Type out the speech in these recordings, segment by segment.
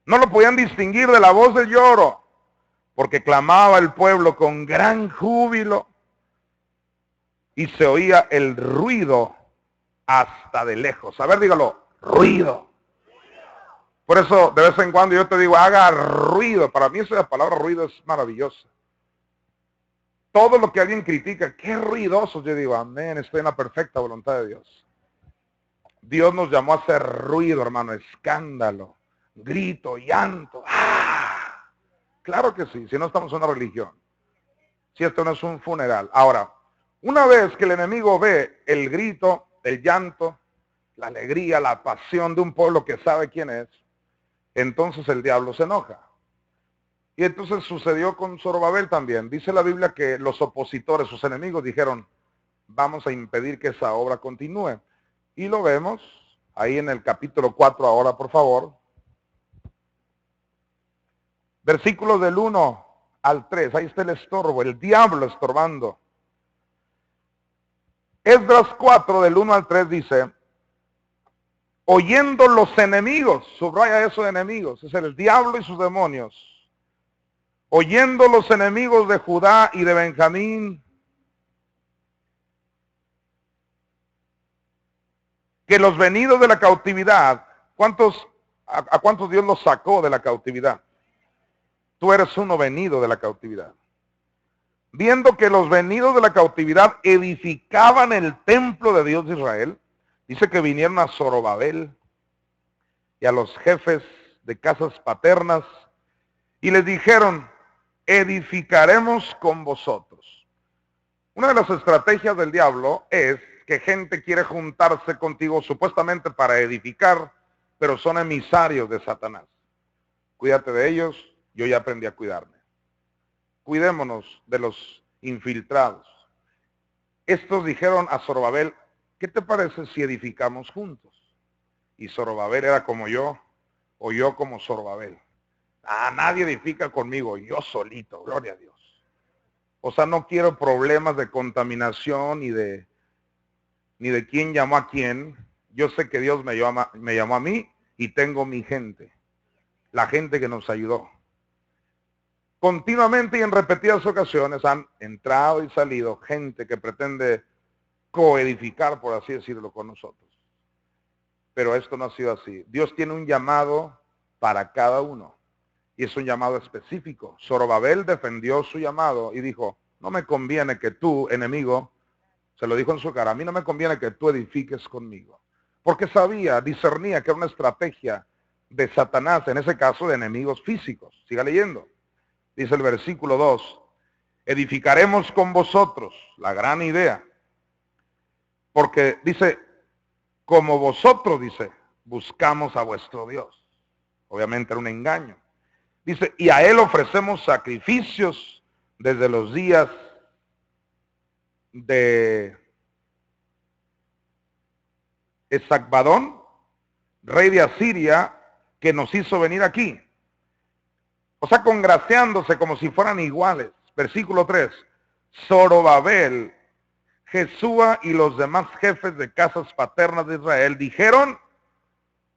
no lo podían distinguir de la voz del lloro, porque clamaba el pueblo con gran júbilo y se oía el ruido hasta de lejos. A ver, dígalo, ruido. Por eso de vez en cuando yo te digo, haga ruido. Para mí esa palabra ruido es maravillosa. Todo lo que alguien critica, qué ruidoso, yo digo, amén, estoy en la perfecta voluntad de Dios. Dios nos llamó a hacer ruido, hermano, escándalo, grito, llanto. ¡Ah! Claro que sí, si no estamos en una religión. Si esto no es un funeral. Ahora, una vez que el enemigo ve el grito, el llanto, la alegría, la pasión de un pueblo que sabe quién es, entonces el diablo se enoja. Y entonces sucedió con Zorobabel también. Dice la Biblia que los opositores, sus enemigos, dijeron, vamos a impedir que esa obra continúe. Y lo vemos ahí en el capítulo 4 ahora, por favor. Versículos del 1 al 3. Ahí está el estorbo, el diablo estorbando. Esdras 4 del 1 al 3 dice, oyendo los enemigos, subraya eso de enemigos, es el diablo y sus demonios. Oyendo los enemigos de Judá y de Benjamín, que los venidos de la cautividad, ¿a cuántos Dios los sacó de la cautividad? Tú eres uno venido de la cautividad. Viendo que los venidos de la cautividad edificaban el templo de Dios de Israel, dice que vinieron a Zorobabel y a los jefes de casas paternas y les dijeron, edificaremos con vosotros. Una de las estrategias del diablo es que gente quiere juntarse contigo supuestamente para edificar, pero son emisarios de Satanás. Cuídate de ellos, yo ya aprendí a cuidarme. Cuidémonos de los infiltrados. Estos dijeron a Zorobabel, ¿qué te parece si edificamos juntos? Y Zorobabel era como yo, o yo como Zorobabel. Nadie edifica conmigo, yo solito, gloria a Dios. O sea, no quiero problemas de contaminación ni de quién llamó a quién. Yo sé que Dios me llamó a mí y tengo mi gente, la gente que nos ayudó. Continuamente y en repetidas ocasiones han entrado y salido gente que pretende coedificar, por así decirlo, con nosotros. Pero esto no ha sido así. Dios tiene un llamado para cada uno. Y es un llamado específico. Zorobabel defendió su llamado y dijo, no me conviene que tú, enemigo, se lo dijo en su cara, a mí no me conviene que tú edifiques conmigo. Porque sabía, discernía que era una estrategia de Satanás, en ese caso de enemigos físicos. Siga leyendo. Dice el versículo 2, edificaremos con vosotros, la gran idea. Porque dice, como vosotros, dice, buscamos a vuestro Dios. Obviamente era un engaño. Dice, y a él ofrecemos sacrificios desde los días de Esacbadón, rey de Asiria, que nos hizo venir aquí. O sea, congraciándose como si fueran iguales. Versículo 3. Zorobabel, Jesúa y los demás jefes de casas paternas de Israel dijeron,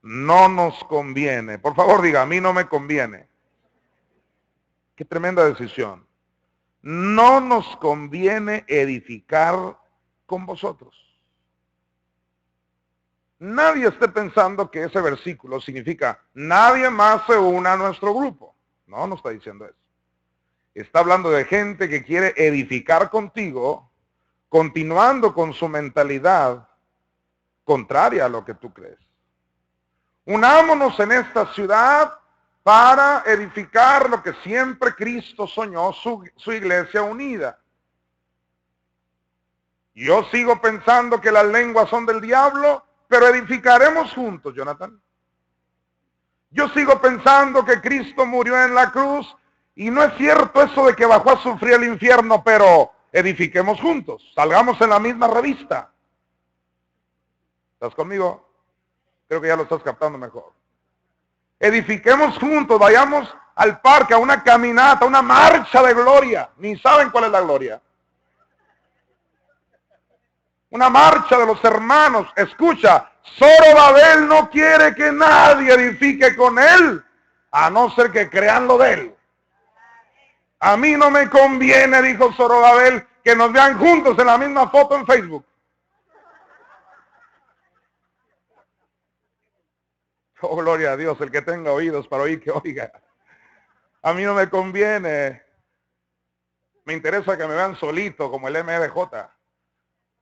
no nos conviene. Por favor diga, a mí no me conviene. Qué tremenda decisión. No nos conviene edificar con vosotros. Nadie esté pensando que ese versículo significa nadie más se una a nuestro grupo. No, no está diciendo eso. Está hablando de gente que quiere edificar contigo, continuando con su mentalidad contraria a lo que tú crees. Unámonos en esta ciudad para edificar lo que siempre Cristo soñó, su iglesia unida. Yo sigo pensando que las lenguas son del diablo, pero edificaremos juntos, Jonathan. Yo sigo pensando que Cristo murió en la cruz y no es cierto eso de que bajó a sufrir el infierno, pero edifiquemos juntos, salgamos en la misma revista. ¿Estás conmigo? Creo que ya lo estás captando mejor. Edifiquemos juntos, vayamos al parque, a una caminata, a una marcha de gloria. Ni saben cuál es la gloria. Una marcha de los hermanos. Escucha, Zorobabel no quiere que nadie edifique con él, a no ser que crean lo de él. A mí no me conviene, dijo Zorobabel, que nos vean juntos en la misma foto en Facebook. Oh, gloria a Dios, el que tenga oídos para oír, que oiga. A mí no me conviene. Me interesa que me vean solito, como el MDJ.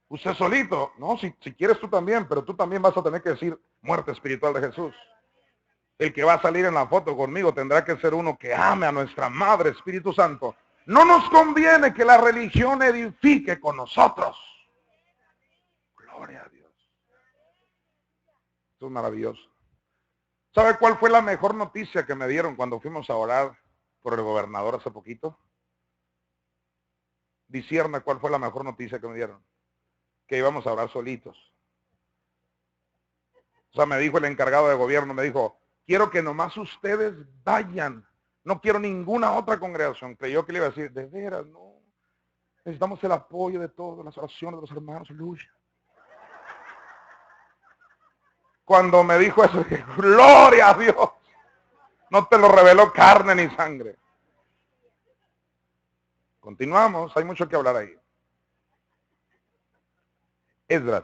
¿Usted solito? No, si quieres tú también, pero tú también vas a tener que decir muerte espiritual de Jesús. El que va a salir en la foto conmigo tendrá que ser uno que ame a nuestra Madre, Espíritu Santo. No nos conviene que la religión edifique con nosotros. Gloria a Dios. Esto es maravilloso. ¿Sabe cuál fue la mejor noticia que me dieron cuando fuimos a orar por el gobernador hace poquito? Discierna cuál fue la mejor noticia que me dieron. Que íbamos a orar solitos. O sea, me dijo el encargado de gobierno, me dijo, quiero que nomás ustedes vayan. No quiero ninguna otra congregación. Creyó que le iba a decir, de veras, no. Necesitamos el apoyo de todos, las oraciones de los hermanos. Aleluya. Cuando me dijo eso, dije, gloria a Dios. No te lo reveló carne ni sangre. Continuamos, hay mucho que hablar ahí. Esdras,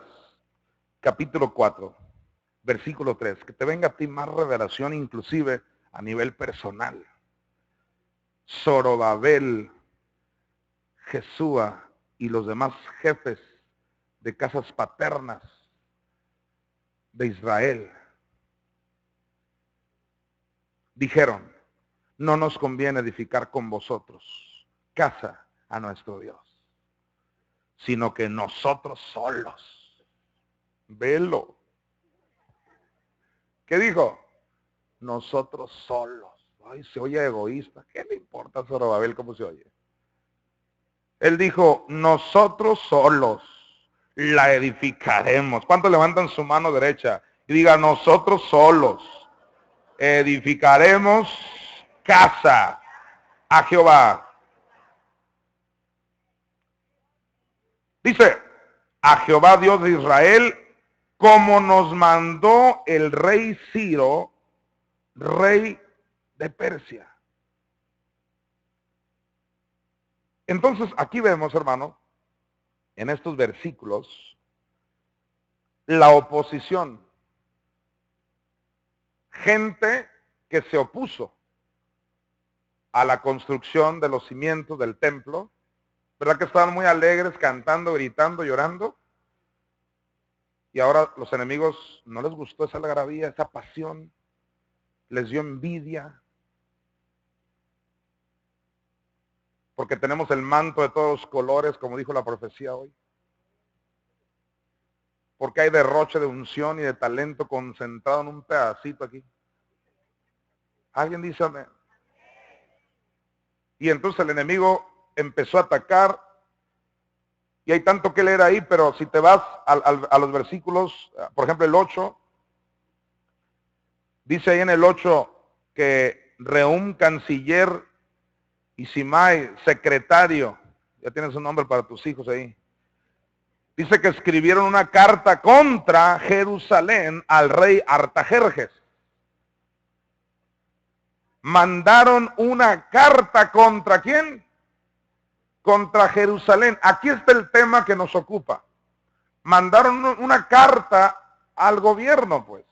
capítulo 4, versículo 3. Que te venga a ti más revelación, inclusive a nivel personal. Zorobabel, Jesúa y los demás jefes de casas paternas de Israel dijeron, no nos conviene edificar con vosotros casa a nuestro Dios, sino que nosotros solos. Velo. ¿Qué dijo? Nosotros solos. Ay, se oye egoísta. ¿Qué le importa a Zorobabel cómo se oye? Él dijo, nosotros solos la edificaremos. ¿Cuántos levantan su mano derecha y digan, nosotros solos edificaremos casa a Jehová? Dice, a Jehová Dios de Israel, como nos mandó el rey Ciro, rey de Persia. Entonces, aquí vemos, hermano, en estos versículos, la oposición. Gente que se opuso a la construcción de los cimientos del templo. ¿Verdad que estaban muy alegres, cantando, gritando, llorando? Y ahora los enemigos no les gustó esa algarabía, esa pasión. Les dio envidia. Porque tenemos el manto de todos los colores, como dijo la profecía hoy. Porque hay derroche de unción y de talento concentrado en un pedacito aquí. ¿Alguien dice amén? Y entonces el enemigo empezó a atacar. Y hay tanto que leer ahí, pero si te vas a los versículos, por ejemplo el 8, dice ahí en el 8 que Rehum, canciller, y Simai, secretario, ya tienes un nombre para tus hijos ahí, dice que escribieron una carta contra Jerusalén al rey Artajerjes. Mandaron una carta contra ¿quién? Contra Jerusalén. Aquí está el tema que nos ocupa. Mandaron una carta al gobierno, pues,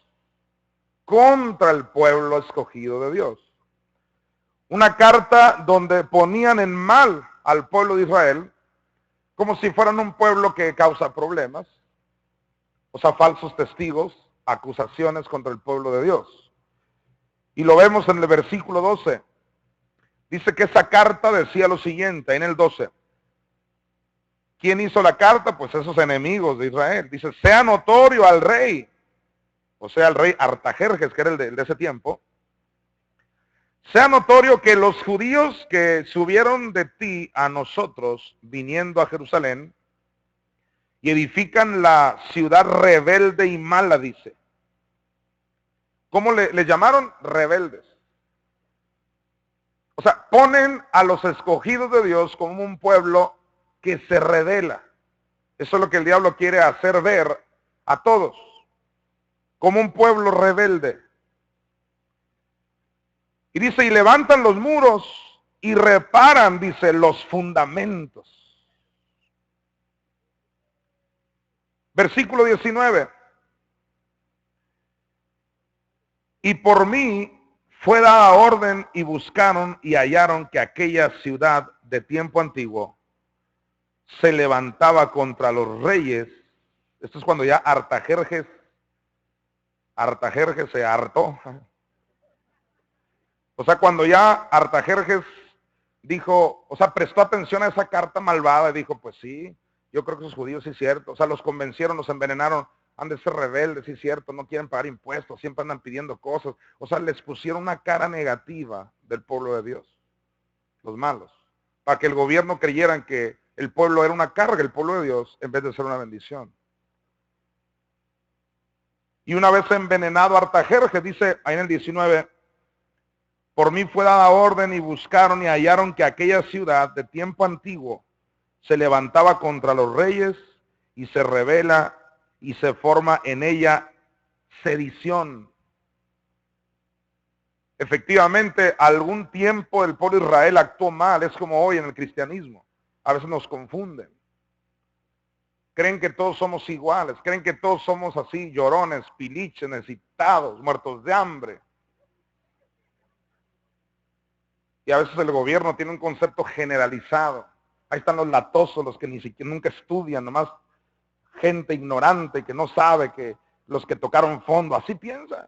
contra el pueblo escogido de Dios. Una carta donde ponían en mal al pueblo de Israel, como si fueran un pueblo que causa problemas, o sea, falsos testigos, acusaciones contra el pueblo de Dios. Y lo vemos en el versículo 12. Dice que esa carta decía lo siguiente, en el 12. ¿Quién hizo la carta? Pues esos enemigos de Israel. Dice, sea notorio al rey, o sea, al rey Artajerjes, que era el de ese tiempo, sea notorio que los judíos que subieron de ti a nosotros, viniendo a Jerusalén, y edifican la ciudad rebelde y mala, dice. ¿Cómo le llamaron? Rebeldes. O sea, ponen a los escogidos de Dios como un pueblo que se rebela. Eso es lo que el diablo quiere hacer ver a todos. como un pueblo rebelde. Y dice, y levantan los muros y reparan, dice, los fundamentos. Versículo 19. Y por mí fue dada orden y buscaron y hallaron que aquella ciudad de tiempo antiguo se levantaba contra los reyes. Esto es cuando ya Artajerjes se hartó. O sea, cuando ya Artajerjes dijo, o sea, prestó atención a esa carta malvada y dijo, pues sí, yo creo que esos judíos sí es cierto. O sea, los convencieron, los envenenaron, han de ser rebeldes, sí es cierto, no quieren pagar impuestos, siempre andan pidiendo cosas. O sea, les pusieron una cara negativa del pueblo de Dios, los malos, para que el gobierno creyeran que el pueblo era una carga, el pueblo de Dios, en vez de ser una bendición. Y una vez envenenado Artajerjes, dice ahí en el 19, por mí fue dada orden y buscaron y hallaron que aquella ciudad de tiempo antiguo se levantaba contra los reyes y se rebela y se forma en ella sedición. Efectivamente, algún tiempo el pueblo de Israel actuó mal, es como hoy en el cristianismo. A veces nos confunden. Creen que todos somos iguales, creen que todos somos así, llorones, piliches, necesitados, muertos de hambre. Y a veces el gobierno tiene un concepto generalizado. Ahí están los latosos, los que ni siquiera nunca estudian, nomás gente ignorante que no sabe, que los que tocaron fondo, así piensan.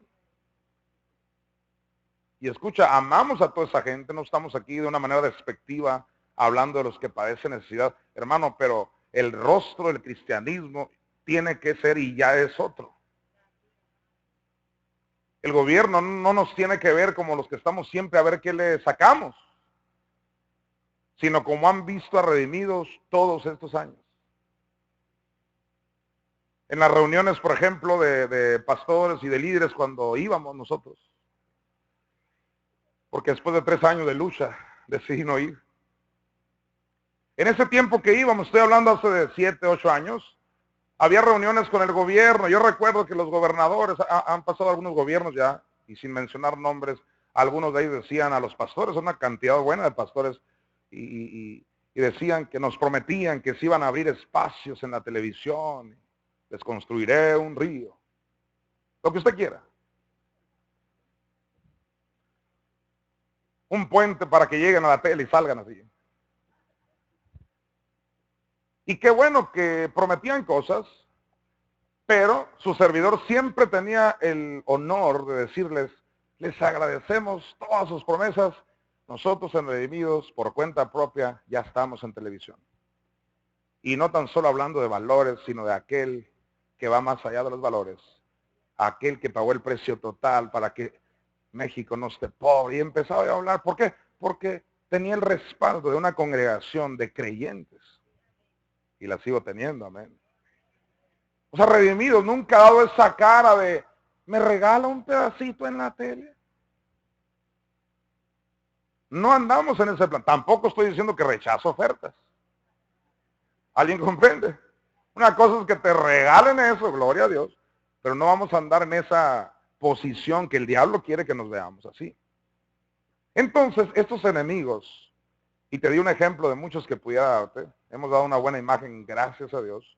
Y escucha, amamos a toda esa gente, no estamos aquí de una manera despectiva hablando de los que padecen necesidad, hermano, pero el rostro del cristianismo tiene que ser y ya es otro. El gobierno no nos tiene que ver como los que estamos siempre a ver qué le sacamos, sino como han visto a redimidos todos estos años. En las reuniones, por ejemplo, de pastores y de líderes cuando íbamos nosotros, porque después de 3 años de lucha decidí no ir. En ese tiempo que íbamos, estoy hablando hace de 7, 8 años, había reuniones con el gobierno. Yo recuerdo que los gobernadores, han pasado algunos gobiernos ya, y sin mencionar nombres, algunos de ellos decían a los pastores, una cantidad buena de pastores, y decían que nos prometían que se iban a abrir espacios en la televisión, les construiré un río, lo que usted quiera. Un puente para que lleguen a la tele y salgan así. Y qué bueno que prometían cosas, pero su servidor siempre tenía el honor de decirles, les agradecemos todas sus promesas, nosotros en Redimidos, por cuenta propia, ya estamos en televisión. Y no tan solo hablando de valores, sino de aquel que va más allá de los valores, aquel que pagó el precio total para que México no esté pobre. Y empezaba a hablar, ¿por qué? Porque tenía el respaldo de una congregación de creyentes. Y la sigo teniendo, amén. O sea, Redimidos nunca ha dado esa cara de, ¿me regala un pedacito en la tele? No andamos en ese plan. Tampoco estoy diciendo que rechazo ofertas. ¿Alguien comprende? Una cosa es que te regalen eso, gloria a Dios, pero no vamos a andar en esa posición que el diablo quiere que nos veamos así. Entonces, estos enemigos, y te di un ejemplo de muchos que pudiera darte, hemos dado una buena imagen, gracias a Dios.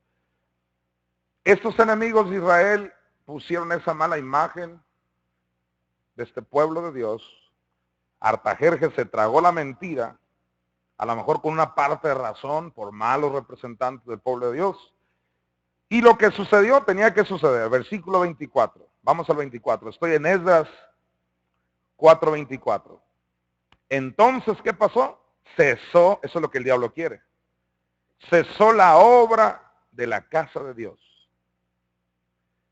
Estos enemigos de Israel pusieron esa mala imagen de este pueblo de Dios. Artajerjes se tragó la mentira, a lo mejor con una parte de razón, por malos representantes del pueblo de Dios. Y lo que sucedió tenía que suceder. Versículo 24. Vamos al 24. Estoy en Esdras 4:24. Entonces, ¿qué pasó? Cesó, eso es lo que el diablo quiere. Cesó la obra de la casa de Dios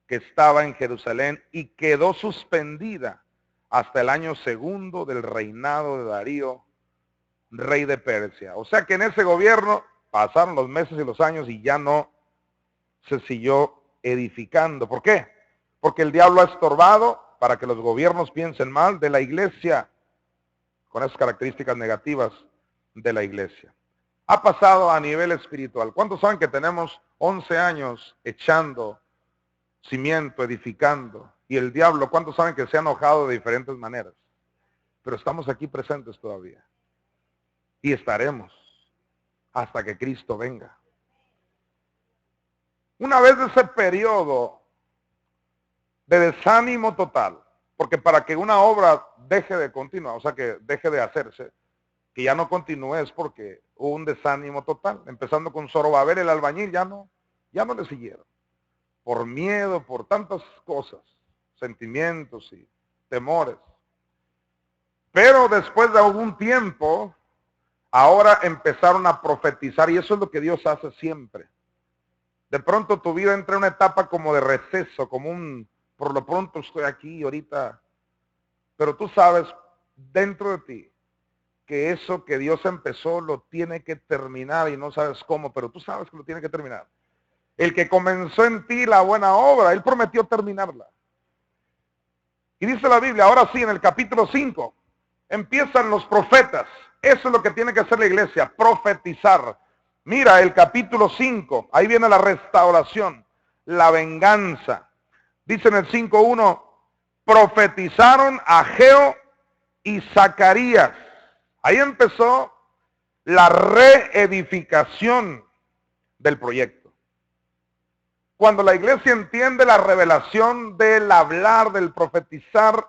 que estaba en Jerusalén y quedó suspendida hasta el año 2 del reinado de Darío, rey de Persia. O sea que en ese gobierno pasaron los meses y los años y ya no se siguió edificando. ¿Por qué? Porque el diablo ha estorbado para que los gobiernos piensen mal de la iglesia, con esas características negativas de la iglesia. Ha pasado a nivel espiritual. ¿Cuántos saben que tenemos 11 años echando cimiento, edificando? Y el diablo, ¿cuántos saben que se ha enojado de diferentes maneras? Pero estamos aquí presentes todavía. Y estaremos hasta que Cristo venga. Una vez de ese periodo de desánimo total, porque para que una obra deje de continuar, o sea, que deje de hacerse, que ya no continúe, es porque hubo un desánimo total. Empezando con Zorobabel, el albañil, ya no le siguieron. Por miedo, por tantas cosas, sentimientos y temores. Pero después de algún tiempo, ahora empezaron a profetizar, y eso es lo que Dios hace siempre. De pronto tu vida entra en una etapa como de receso, como por lo pronto estoy aquí ahorita. Pero tú sabes dentro de ti que eso que Dios empezó lo tiene que terminar, y no sabes cómo, pero tú sabes que lo tiene que terminar. El que comenzó en ti la buena obra, Él prometió terminarla. Y dice la Biblia, ahora sí, en el capítulo 5, empiezan los profetas. Eso es lo que tiene que hacer la iglesia, profetizar. Mira el capítulo 5, ahí viene la restauración, la venganza. Dice en el 5:1, profetizaron Ageo y Zacarías. Ahí empezó la reedificación del proyecto. Cuando la iglesia entiende la revelación del hablar, del profetizar,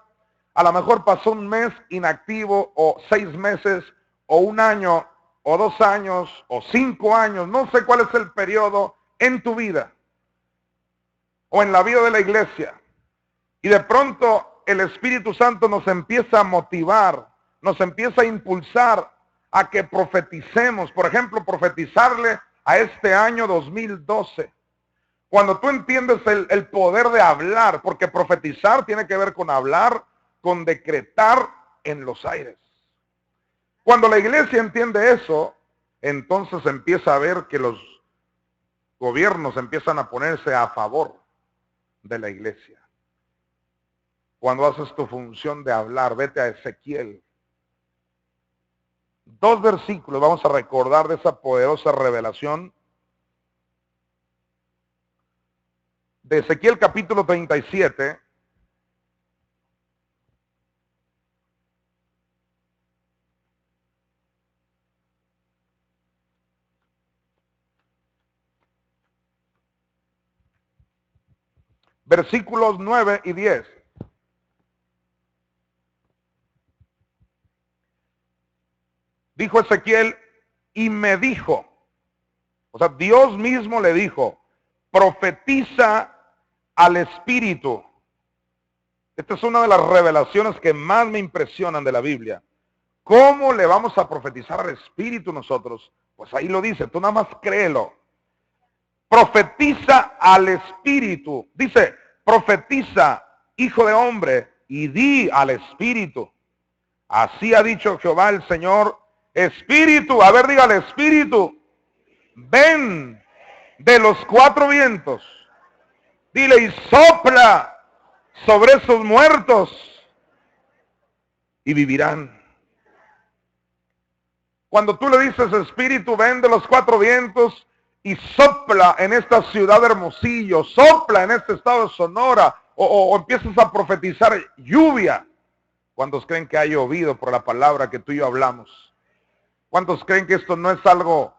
a lo mejor pasó un mes inactivo, o 6 meses, o 1 año, o 2 años, o 5 años, no sé cuál es el periodo en tu vida, o en la vida de la iglesia. Y de pronto el Espíritu Santo nos empieza a motivar, nos empieza a impulsar a que profeticemos. Por ejemplo, profetizarle a este año 2012. Cuando tú entiendes el poder de hablar, porque profetizar tiene que ver con hablar, con decretar en los aires. Cuando la iglesia entiende eso, entonces empieza a ver que los gobiernos empiezan a ponerse a favor de la iglesia. Cuando haces tu función de hablar, vete a Ezequiel. 2 versículos vamos a recordar de esa poderosa revelación. De Ezequiel capítulo 37. Versículos 9 y 10. Dijo Ezequiel, y me dijo, o sea, Dios mismo le dijo, profetiza al Espíritu. Esta es una de las revelaciones que más me impresionan de la Biblia. ¿Cómo le vamos a profetizar al Espíritu nosotros? Pues ahí lo dice, tú nada más créelo. Profetiza al Espíritu. Dice, profetiza, hijo de hombre, y di al Espíritu. Así ha dicho Jehová el Señor, Espíritu, a ver, dígale, Espíritu, ven de los 4 vientos. Dile, y sopla sobre esos muertos y vivirán. Cuando tú le dices, Espíritu, ven de los 4 vientos y sopla en esta ciudad de Hermosillo, sopla en este estado de Sonora, o empiezas a profetizar lluvia. ¿Cuántos creen que ha llovido por la palabra que tú y yo hablamos? ¿Cuántos creen que esto no es algo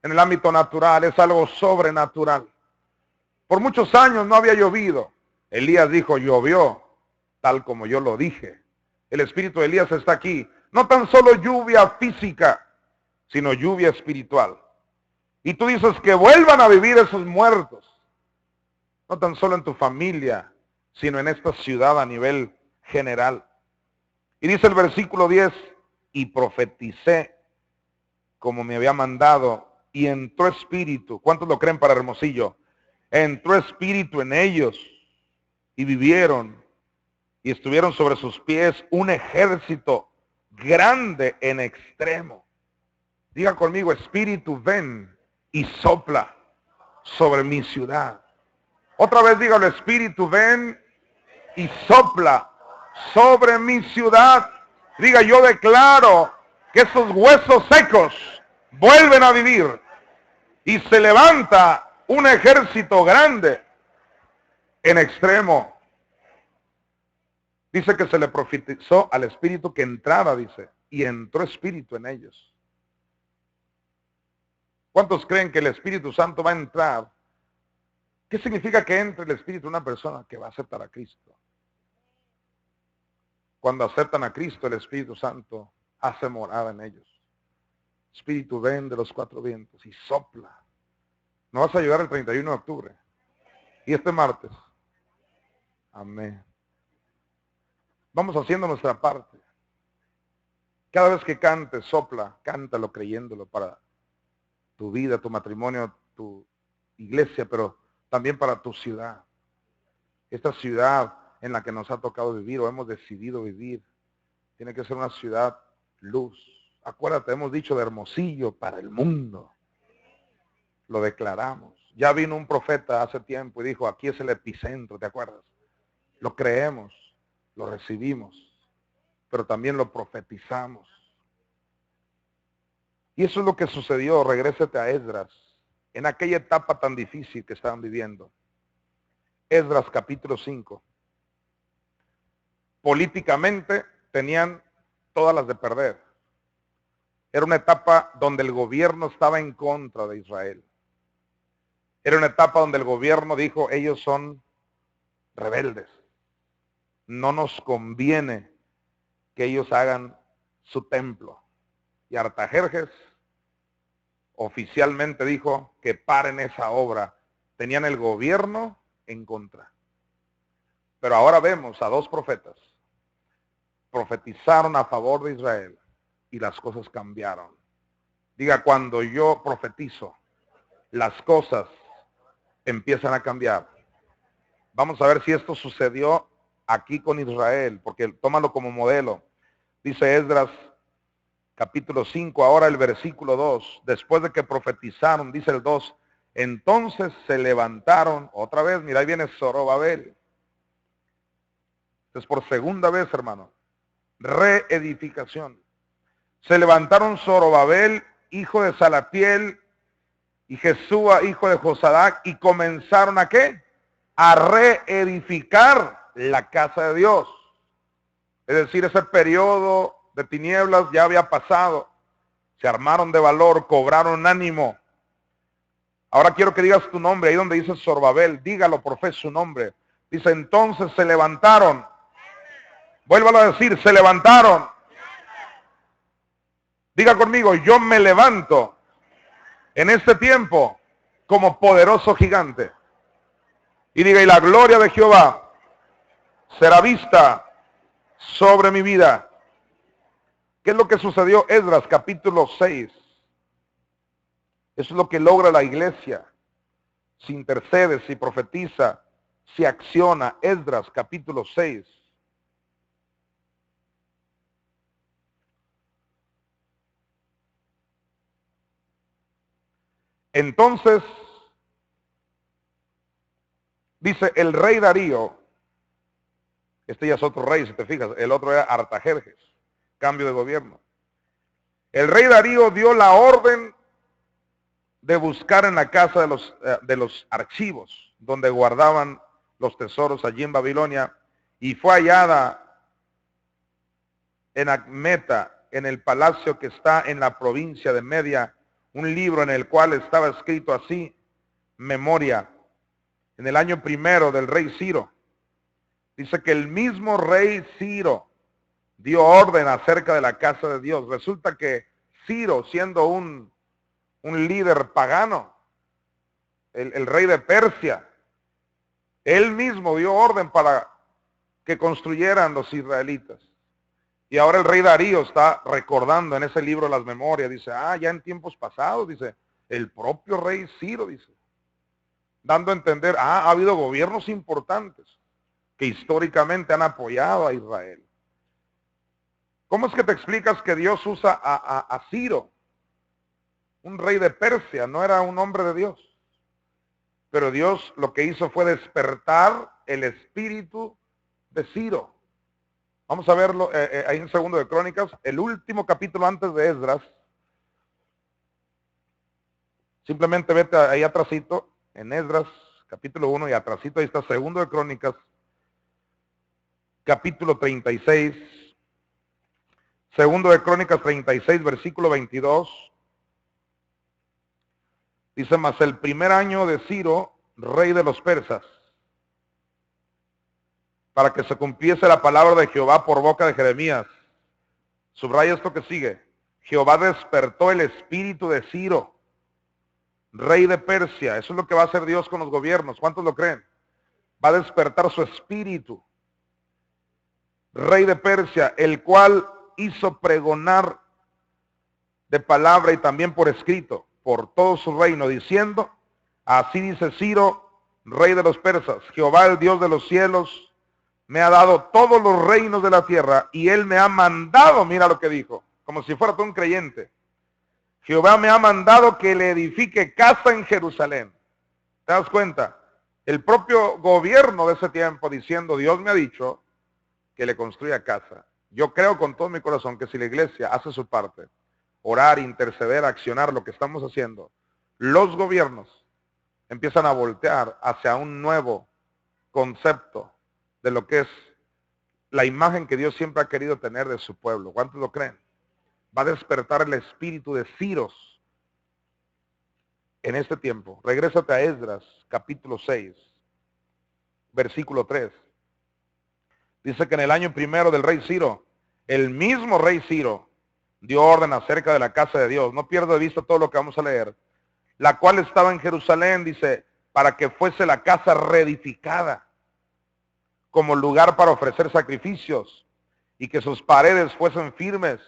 en el ámbito natural, es algo sobrenatural? Por muchos años no había llovido. Elías dijo, llovió, tal como yo lo dije. El espíritu de Elías está aquí. No tan solo lluvia física, sino lluvia espiritual. Y tú dices que vuelvan a vivir esos muertos. No tan solo en tu familia, sino en esta ciudad a nivel general. Y dice el versículo 10, y profeticé como me había mandado, y entró espíritu. ¿Cuántos lo creen para Hermosillo? Entró espíritu en ellos, y vivieron, y estuvieron sobre sus pies un ejército grande en extremo. Diga conmigo, Espíritu, ven y sopla sobre mi ciudad. Otra vez dígalo, Espíritu, ven y sopla sobre mi ciudad. Diga, yo declaro que esos huesos secos vuelven a vivir y se levanta un ejército grande en extremo. Dice que se le profetizó al espíritu que entrara, dice, y entró espíritu en ellos. ¿Cuántos creen que el Espíritu Santo va a entrar? ¿Qué significa que entre el Espíritu en una persona? Que va a aceptar a Cristo. Cuando aceptan a Cristo, el Espíritu Santo hace morada en ellos. Espíritu, ven de los cuatro vientos y sopla. ¿No vas a llegar el 31 de octubre? ¿Y este martes? Amén. Vamos haciendo nuestra parte. Cada vez que cantes, sopla, cántalo creyéndolo para tu vida, tu matrimonio, tu iglesia, pero también para tu ciudad. Esta ciudad en la que nos ha tocado vivir o hemos decidido vivir, tiene que ser una ciudad luz. Acuérdate, hemos dicho de Hermosillo para el mundo. Lo declaramos. Ya vino un profeta hace tiempo y dijo, aquí es el epicentro, ¿te acuerdas? Lo creemos, lo recibimos, pero también lo profetizamos. Y eso es lo que sucedió, regrésate a Esdras, en aquella etapa tan difícil que estaban viviendo. Esdras capítulo 5. Políticamente tenían todas las de perder. Era una etapa donde el gobierno estaba en contra de Israel. Era una etapa donde el gobierno dijo, ellos son rebeldes. No nos conviene que ellos hagan su templo. Y Artajerjes oficialmente dijo que paren esa obra. Tenían el gobierno en contra. Pero ahora vemos a dos profetas. Profetizaron a favor de Israel y las cosas cambiaron. Diga, cuando yo profetizo, las cosas empiezan a cambiar. Vamos a ver si esto sucedió aquí con Israel, porque tómalo como modelo. Dice Esdras capítulo 5, ahora el versículo 2, después de que profetizaron, dice el 2, entonces se levantaron, otra vez, mira, ahí viene Zorobabel. Es por segunda vez, hermano, reedificación. Se levantaron Zorobabel, hijo de Salatiel, y Jesúa, hijo de Josadac, y comenzaron ¿a qué? A reedificar la casa de Dios. Es decir, ese periodo de tinieblas ya había pasado. Se armaron de valor, cobraron ánimo. Ahora quiero que digas tu nombre, ahí donde dice Zorobabel, dígalo por fe su nombre. Dice, entonces se levantaron. Vuélvalo a decir, se levantaron. Diga conmigo, yo me levanto en este tiempo como poderoso gigante. Y diga, y la gloria de Jehová será vista sobre mi vida. ¿Qué es lo que sucedió? Esdras capítulo 6. Eso es lo que logra la iglesia. Si intercede, si profetiza, si acciona. Esdras capítulo 6. Entonces, dice el rey Darío, este ya es otro rey, si te fijas, el otro era Artajerjes, cambio de gobierno. El rey Darío dio la orden de buscar en la casa de los archivos, donde guardaban los tesoros allí en Babilonia, y fue hallada en Acmeta, en el palacio que está en la provincia de Media, un libro en el cual estaba escrito así, memoria, en el año primero del rey Ciro. Dice que el mismo rey Ciro dio orden acerca de la casa de Dios. Resulta que Ciro, siendo un líder pagano, el rey de Persia, él mismo dio orden para que construyeran los israelitas. Y ahora el rey Darío está recordando en ese libro las memorias, dice, ya en tiempos pasados, dice, el propio rey Ciro, dice, dando a entender, ha habido gobiernos importantes que históricamente han apoyado a Israel. ¿Cómo es que te explicas que Dios usa a Ciro? Un rey de Persia, no era un hombre de Dios. Pero Dios lo que hizo fue despertar el espíritu de Ciro. Vamos a verlo ahí en Segundo de Crónicas, el último capítulo antes de Esdras. Simplemente vete ahí atrásito, en Esdras, capítulo 1, y atrásito ahí está Segundo de Crónicas, capítulo 36, segundo de Crónicas 36, versículo 22. Dice, mas el primer año de Ciro, rey de los persas, para que se cumpliese la palabra de Jehová por boca de Jeremías. Subraya esto que sigue. Jehová despertó el espíritu de Ciro, rey de Persia. Eso es lo que va a hacer Dios con los gobiernos. ¿Cuántos lo creen? Va a despertar su espíritu. Rey de Persia, el cual hizo pregonar de palabra y también por escrito por todo su reino, diciendo, así dice Ciro, rey de los persas, Jehová el Dios de los cielos me ha dado todos los reinos de la tierra y él me ha mandado, mira lo que dijo, como si fuera todo un creyente. Jehová me ha mandado que le edifique casa en Jerusalén. ¿Te das cuenta? El propio gobierno de ese tiempo diciendo, Dios me ha dicho que le construya casa. Yo creo con todo mi corazón que si la iglesia hace su parte, orar, interceder, accionar lo que estamos haciendo, los gobiernos empiezan a voltear hacia un nuevo concepto de lo que es la imagen que Dios siempre ha querido tener de su pueblo. ¿Cuántos lo creen? Va a despertar el espíritu de Ciros en este tiempo. Regrésate a Esdras, capítulo 6, versículo 3. Dice que en el año primero del rey Ciro, el mismo rey Ciro dio orden acerca de la casa de Dios. No pierdo de vista todo lo que vamos a leer. La cual estaba en Jerusalén, dice, para que fuese la casa reedificada como lugar para ofrecer sacrificios y que sus paredes fuesen firmes.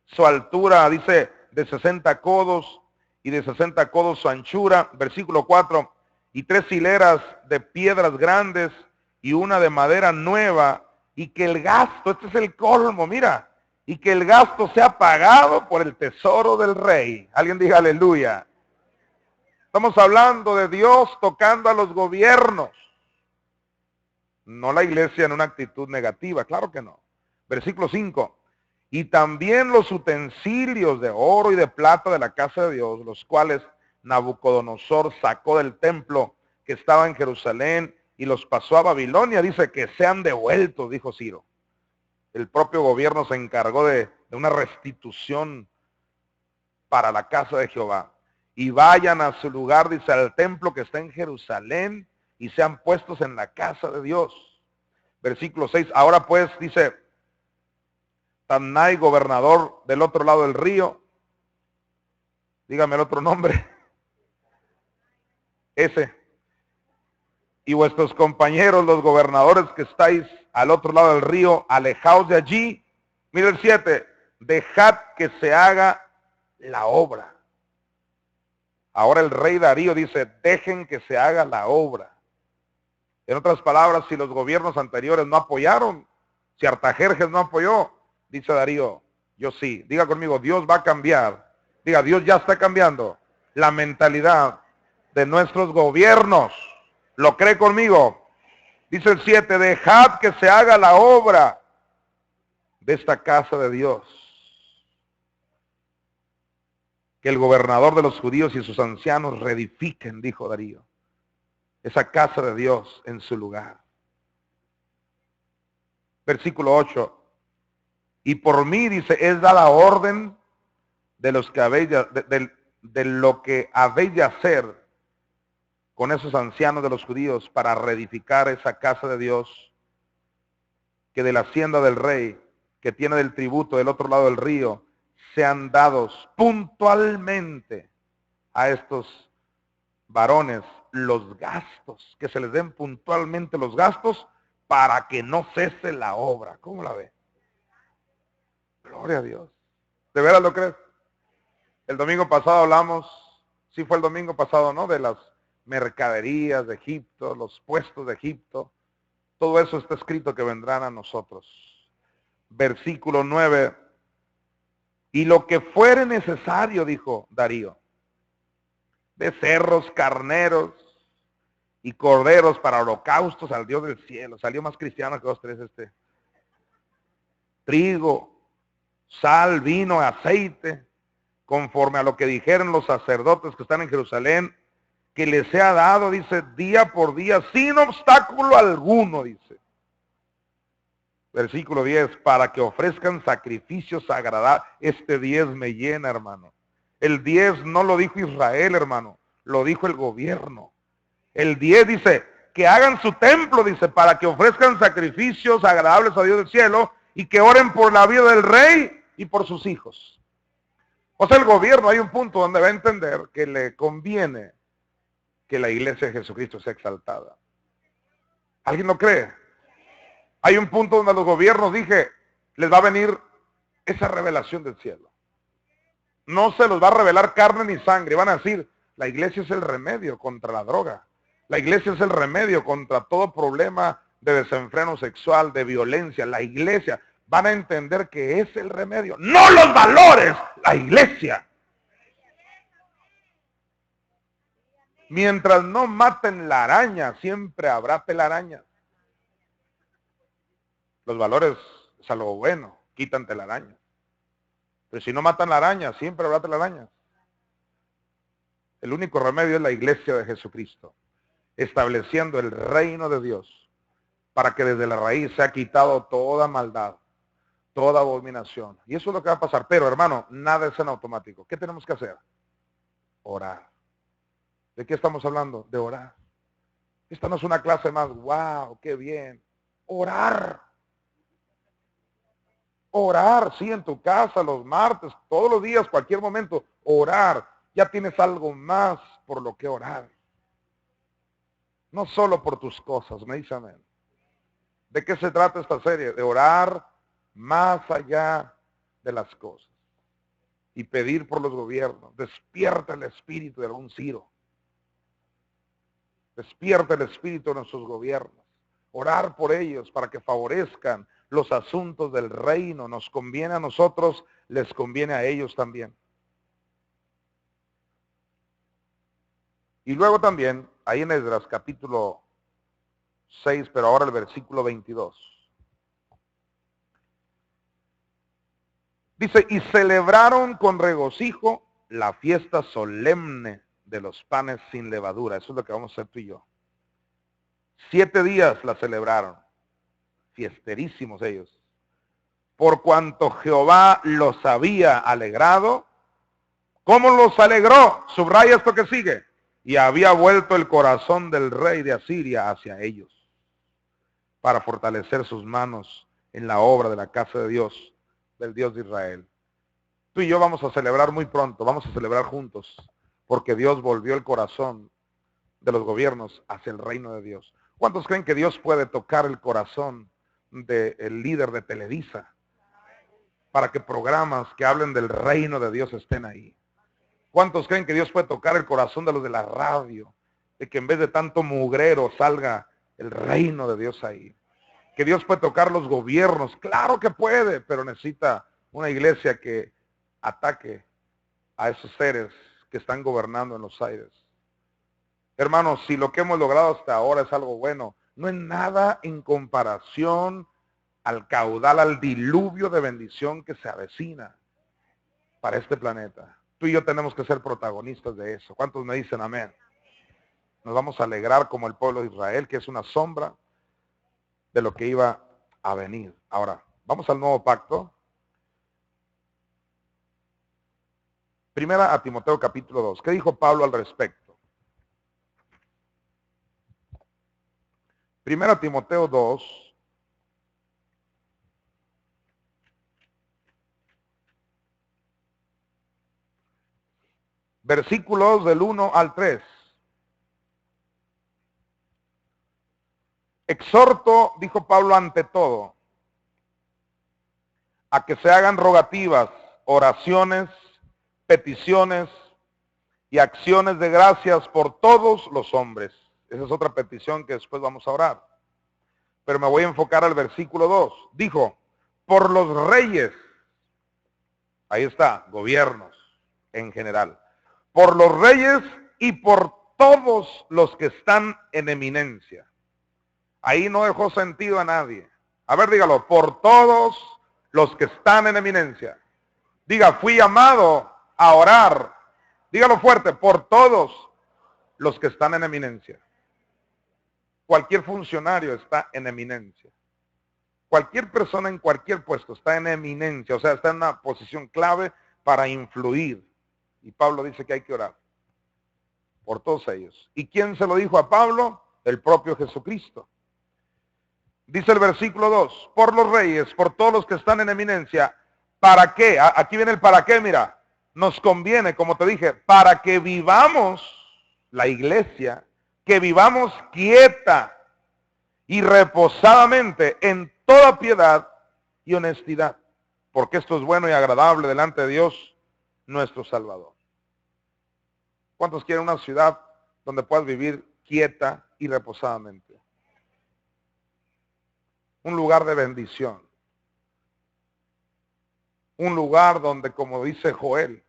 Su altura, dice, de 60 codos y de 60 codos su anchura. Versículo 4, y 3 hileras de piedras grandes y una de madera nueva, y que el gasto, este es el colmo, mira, y que el gasto sea pagado por el tesoro del rey. Alguien diga aleluya. Estamos hablando de Dios tocando a los gobiernos. No la iglesia en una actitud negativa, claro que no. Versículo 5. Y también los utensilios de oro y de plata de la casa de Dios, los cuales Nabucodonosor sacó del templo que estaba en Jerusalén y los pasó a Babilonia, dice que sean devueltos, dijo Ciro. El propio gobierno se encargó de una restitución para la casa de Jehová. Y vayan a su lugar, dice, al templo que está en Jerusalén, y sean puestos en la casa de Dios. Versículo 6, ahora pues, dice, Tannai, gobernador del otro lado del río, dígame el otro nombre, ese, y vuestros compañeros, los gobernadores que estáis al otro lado del río, alejaos de allí. Mira el 7, dejad que se haga la obra. Ahora el rey Darío dice, dejen que se haga la obra. En otras palabras, si los gobiernos anteriores no apoyaron, si Artajerjes no apoyó, dice Darío, yo sí. Diga conmigo, Dios va a cambiar. Diga, Dios ya está cambiando la mentalidad de nuestros gobiernos. ¿Lo cree conmigo? Dice el 7, dejad que se haga la obra de esta casa de Dios. Que el gobernador de los judíos y sus ancianos reedifiquen, dijo Darío, esa casa de Dios en su lugar. Versículo 8. Y por mí, dice, es dada orden de los que habéis de lo que habéis de hacer con esos ancianos de los judíos para reedificar esa casa de Dios, que de la hacienda del rey, que tiene del tributo del otro lado del río, sean dados puntualmente a estos varones los gastos, que se les den puntualmente los gastos para que no cese la obra. ¿Cómo la ve? Gloria a Dios. ¿De veras lo crees? El domingo pasado hablamos, sí fue el domingo pasado, ¿no? De las mercaderías de Egipto, los puestos de Egipto. Todo eso está escrito que vendrán a nosotros. Versículo 9. Y lo que fuere necesario, dijo Darío, becerros, carneros y corderos para holocaustos al Dios del cielo. Salió más cristiano que 2, 3 este. Trigo, sal, vino, aceite, conforme a lo que dijeron los sacerdotes que están en Jerusalén, que les sea dado, dice, día por día, sin obstáculo alguno, dice. Versículo 10, para que ofrezcan sacrificios agradables. Este 10 me llena, hermano. El 10 no lo dijo Israel, hermano, lo dijo el gobierno. El 10 dice, que hagan su templo, dice, para que ofrezcan sacrificios agradables a Dios del cielo y que oren por la vida del rey y por sus hijos. O sea, el gobierno, hay un punto donde va a entender que le conviene que la iglesia de Jesucristo sea exaltada. ¿Alguien lo cree? Hay un punto donde los gobiernos, dije, les va a venir esa revelación del cielo. No se los va a revelar carne ni sangre. Van a decir, la iglesia es el remedio contra la droga. La iglesia es el remedio contra todo problema de desenfreno sexual, de violencia. La iglesia, van a entender que es el remedio. No los valores, la iglesia. Mientras no maten la araña, siempre habrá telarañas. Los valores es algo bueno, quitan telarañas. Pero si no matan la araña, siempre habrá telarañas. El único remedio es la iglesia de Jesucristo, estableciendo el reino de Dios, para que desde la raíz sea quitado toda maldad, toda abominación. Y eso es lo que va a pasar. Pero, hermano, nada es en automático. ¿Qué tenemos que hacer? Orar. ¿De qué estamos hablando? De orar. Esta no es una clase más, wow, qué bien. Orar. Orar, sí, en tu casa, los martes, todos los días, cualquier momento, orar. Ya tienes algo más por lo que orar. No solo por tus cosas, me dice amén. ¿De qué se trata esta serie? De orar más allá de las cosas. Y pedir por los gobiernos. Despierta el espíritu de algún Ciro. Despierta el espíritu de nuestros gobiernos. Orar por ellos para que favorezcan los asuntos del reino. Nos conviene a nosotros, les conviene a ellos también. Y luego también, ahí en Esdras capítulo 6, pero ahora el versículo 22. Dice, y celebraron con regocijo la fiesta solemne de los panes sin levadura. Eso es lo que vamos a hacer tú y yo. 7 días la celebraron. Fiesterísimos ellos. Por cuanto Jehová los había alegrado. ¿Cómo los alegró? Subraya esto que sigue. Y había vuelto el corazón del rey de Asiria hacia ellos, para fortalecer sus manos en la obra de la casa de Dios, del Dios de Israel. Tú y yo vamos a celebrar muy pronto, vamos a celebrar juntos, porque Dios volvió el corazón de los gobiernos hacia el reino de Dios. ¿Cuántos creen que Dios puede tocar el corazón del líder de Televisa para que programas que hablen del reino de Dios estén ahí? ¿Cuántos creen que Dios puede tocar el corazón de los de la radio? De que en vez de tanto mugrero salga el reino de Dios ahí. Que Dios puede tocar los gobiernos. Claro que puede, pero necesita una iglesia que ataque a esos seres que están gobernando en los aires. Hermanos, si lo que hemos logrado hasta ahora es algo bueno, no es nada en comparación al caudal, al diluvio de bendición que se avecina para este planeta. Tú y yo tenemos que ser protagonistas de eso. ¿Cuántos me dicen amén? Nos vamos a alegrar como el pueblo de Israel, que es una sombra de lo que iba a venir. Ahora, vamos al nuevo pacto. Primera a Timoteo capítulo 2. ¿Qué dijo Pablo al respecto? Primera a Timoteo 2. Versículos del 1 al 3. Exhorto, dijo Pablo, ante todo, a que se hagan rogativas, oraciones, peticiones y acciones de gracias por todos los hombres. Esa es otra petición que después vamos a orar. Pero me voy a enfocar al versículo 2. Dijo, por los reyes, ahí está, gobiernos en general, por los reyes y por todos los que están en eminencia. Ahí no dejó sentido a nadie. A ver, dígalo, por todos los que están en eminencia. Diga, fui llamado a orar. Dígalo fuerte, por todos los que están en eminencia. Cualquier funcionario está en eminencia. Cualquier persona en cualquier puesto está en eminencia, o sea, está en una posición clave para influir. Y Pablo dice que hay que orar por todos ellos. ¿Y quién se lo dijo a Pablo? El propio Jesucristo. Dice el versículo 2, por los reyes, por todos los que están en eminencia. ¿Para qué? Aquí viene el para qué, mira. Nos conviene, como te dije, para que vivamos la iglesia, que vivamos quieta y reposadamente en toda piedad y honestidad, porque esto es bueno y agradable delante de Dios, nuestro Salvador. ¿Cuántos quieren una ciudad donde puedas vivir quieta y reposadamente? Un lugar de bendición. Un lugar donde, como dice Joel,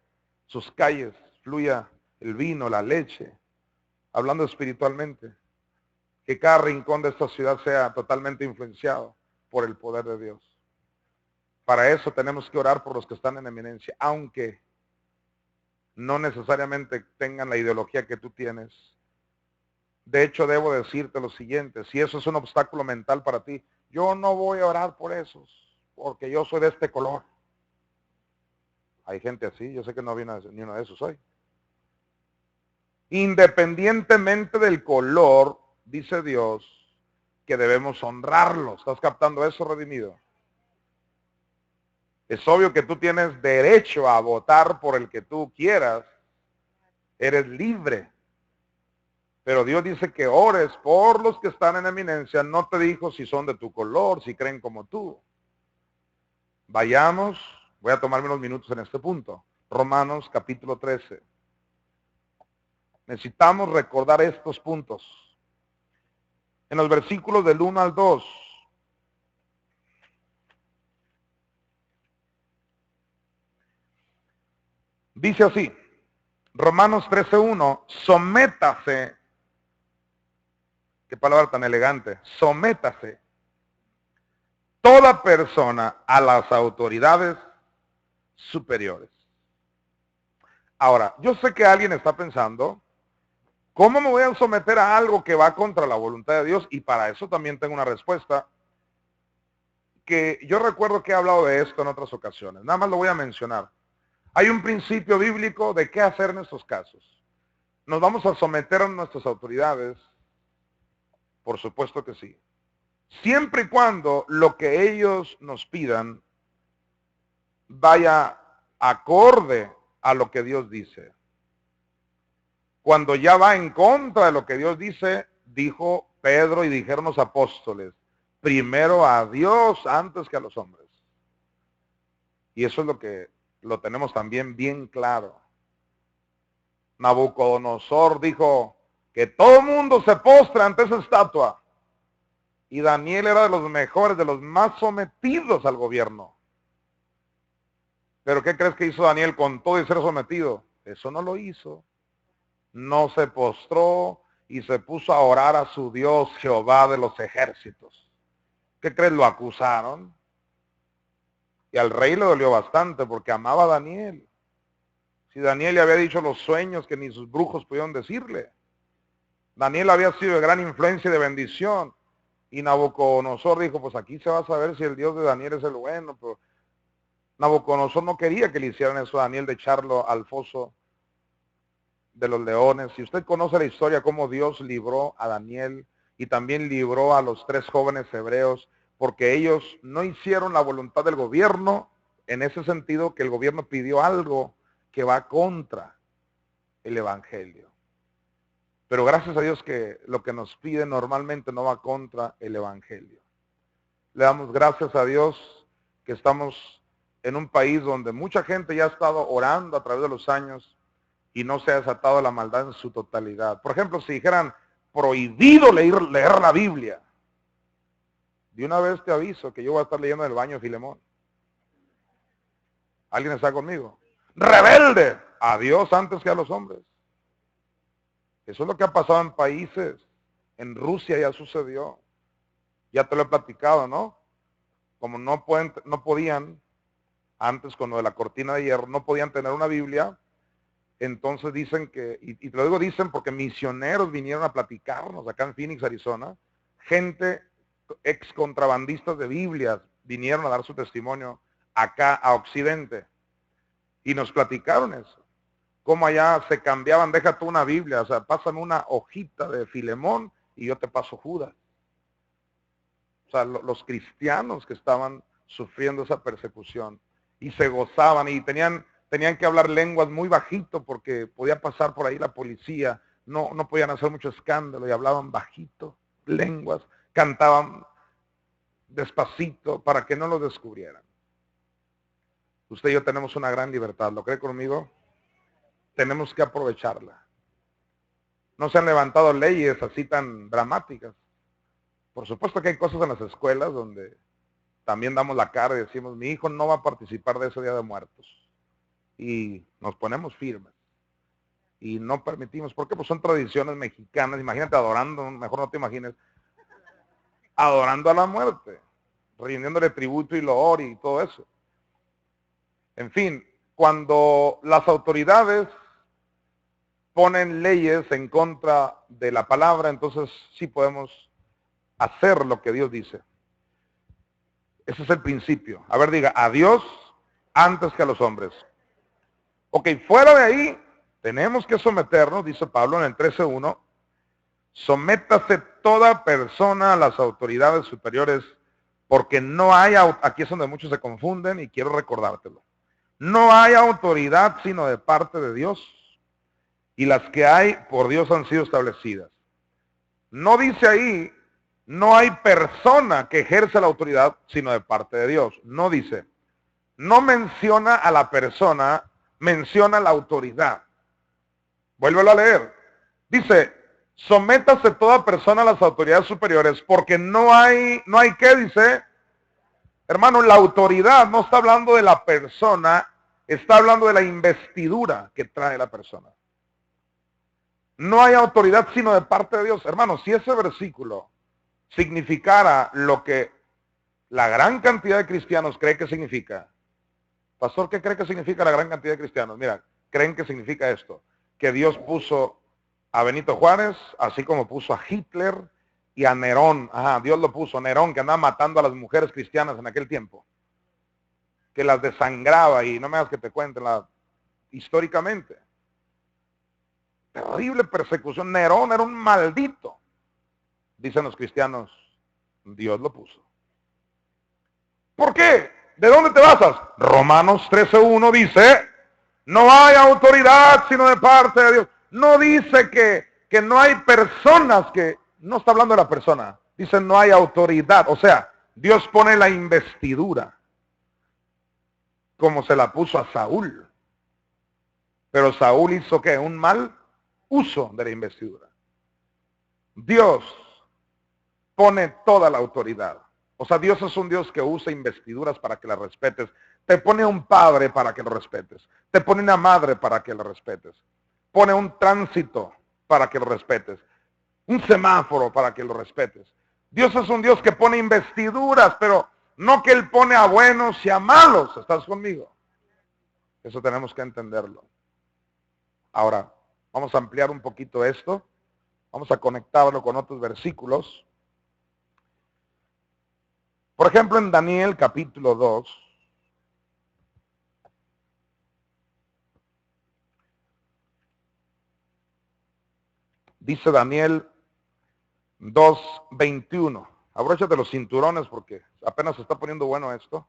sus calles fluya el vino, la leche, hablando espiritualmente. Que cada rincón de esta ciudad sea totalmente influenciado por el poder de Dios. Para eso tenemos que orar por los que están en eminencia, aunque no necesariamente tengan la ideología que tú tienes. De hecho, debo decirte lo siguiente, si eso es un obstáculo mental para ti, yo no voy a orar por esos, porque yo soy de este color. Hay gente así, yo sé que no había ni uno de esos hoy. Independientemente del color, dice Dios, que debemos honrarlos. ¿Estás captando eso, redimido? Es obvio que tú tienes derecho a votar por el que tú quieras. Eres libre. Pero Dios dice que ores por los que están en eminencia. No te dijo si son de tu color, si creen como tú. Vayamos, voy a tomarme unos minutos en este punto. Romanos capítulo 13. Necesitamos recordar estos puntos. En los versículos del 1 al 2. Dice así, Romanos 13:1, sométase, qué palabra tan elegante, sométase toda persona a las autoridades superiores. Ahora, yo sé que alguien está pensando, ¿cómo me voy a someter a algo que va contra la voluntad de Dios? Y para eso también tengo una respuesta, que yo recuerdo que he hablado de esto en otras ocasiones, nada más lo voy a mencionar. Hay un principio bíblico de qué hacer en estos casos. ¿Nos vamos a someter a nuestras autoridades? Por supuesto que sí. Siempre y cuando lo que ellos nos pidan vaya acorde a lo que Dios dice. Cuando ya va en contra de lo que Dios dice, dijo Pedro y dijeron los apóstoles, primero a Dios antes que a los hombres. Y eso es lo que lo tenemos también bien claro. Nabucodonosor dijo que todo el mundo se postra ante esa estatua. Y Daniel era de los mejores, de los más sometidos al gobierno. Pero ¿qué crees que hizo Daniel con todo y ser sometido? Eso no lo hizo. No se postró y se puso a orar a su Dios Jehová de los ejércitos. ¿Qué crees? Lo acusaron. Y al rey le dolió bastante porque amaba a Daniel. Si Daniel le había dicho los sueños que ni sus brujos pudieron decirle. Daniel había sido de gran influencia y de bendición. Y Nabucodonosor dijo, pues aquí se va a saber si el Dios de Daniel es el bueno. Pero Nabucodonosor no quería que le hicieran eso a Daniel de echarlo al foso de los leones. Si usted conoce la historia, cómo Dios libró a Daniel y también libró a los 3 jóvenes hebreos, porque ellos no hicieron la voluntad del gobierno, en ese sentido que el gobierno pidió algo que va contra el evangelio. Pero gracias a Dios que lo que nos pide normalmente no va contra el evangelio. Le damos gracias a Dios que estamos en un país donde mucha gente ya ha estado orando a través de los años y no se ha desatado la maldad en su totalidad. Por ejemplo, si dijeran prohibido leer la Biblia, de una vez te aviso que yo voy a estar leyendo en el baño de Filemón. ¿Alguien está conmigo? Rebelde a Dios antes que a los hombres. Eso es lo que ha pasado en países. En Rusia ya sucedió. Ya te lo he platicado, ¿no? Como no podían, antes con lo de la cortina de hierro, no podían tener una Biblia. Entonces dicen que, y te lo digo dicen porque misioneros vinieron a platicarnos acá en Phoenix, Arizona. Gente ex contrabandistas de Biblias vinieron a dar su testimonio acá a Occidente y nos platicaron eso. Cómo allá se cambiaban, deja tú una Biblia, o sea, pásame una hojita de Filemón y yo te paso Judas. O sea, los cristianos que estaban sufriendo esa persecución y se gozaban y tenían que hablar lenguas muy bajito porque podía pasar por ahí la policía, no podían hacer mucho escándalo y hablaban bajito, lenguas, cantaban despacito para que no lo descubrieran. Usted y yo tenemos una gran libertad, ¿lo cree conmigo? Tenemos que aprovecharla. No se han levantado leyes así tan dramáticas. Por supuesto que hay cosas en las escuelas donde también damos la cara y decimos, mi hijo no va a participar de ese Día de Muertos. Y nos ponemos firmes. Y no permitimos, porque pues son tradiciones mexicanas. Imagínate adorando, mejor no te imagines, adorando a la muerte, rindiéndole tributo y loor y todo eso. En fin, cuando las autoridades ponen leyes en contra de la palabra, entonces sí podemos hacer lo que Dios dice. Ese es el principio. A ver, diga, a Dios antes que a los hombres. Ok, fuera de ahí, tenemos que someternos, dice Pablo en el 13:1, sométase toda persona a las autoridades superiores, porque no hay, aquí es donde muchos se confunden y quiero recordártelo, no hay autoridad sino de parte de Dios, y las que hay por Dios han sido establecidas. No dice ahí, no hay persona que ejerce la autoridad sino de parte de Dios. No dice, no menciona a la persona, menciona la autoridad. Vuélvelo a leer. Dice, sométase toda persona a las autoridades superiores, porque no hay ¿qué dice? Hermano, la autoridad no está hablando de la persona, está hablando de la investidura que trae la persona. No hay autoridad sino de parte de Dios. Hermano, si ese versículo significara lo que la gran cantidad de cristianos cree que significa. Pastor, ¿qué cree que significa la gran cantidad de cristianos? Mira, creen que significa esto, que Dios puso a Benito Juárez, así como puso a Hitler y a Nerón. Ajá, Dios lo puso, Nerón, que andaba matando a las mujeres cristianas en aquel tiempo, que las desangraba, y no me hagas que te cuenten históricamente. Terrible persecución. Nerón era un maldito. Dicen los cristianos, Dios lo puso. ¿Por qué? ¿De dónde te basas? Romanos 13:1 dice, no hay autoridad sino de parte de Dios. No dice que no hay personas, que no está hablando de la persona. Dice no hay autoridad. O sea, Dios pone la investidura como se la puso a Saúl. Pero Saúl hizo ¿qué? Un mal uso de la investidura. Dios pone toda la autoridad. O sea, Dios es un Dios que usa investiduras para que las respetes. Te pone un padre para que lo respetes. Te pone una madre para que lo respetes. Pone un tránsito para que lo respetes. Un semáforo para que lo respetes. Dios es un Dios que pone investiduras, pero no que Él pone a buenos y a malos. ¿Estás conmigo? Eso tenemos que entenderlo. Ahora, vamos a ampliar un poquito esto. Vamos a conectarlo con otros versículos. Por ejemplo, en Daniel capítulo 2, dice Daniel 2:21. Abróchate los cinturones porque apenas se está poniendo bueno esto.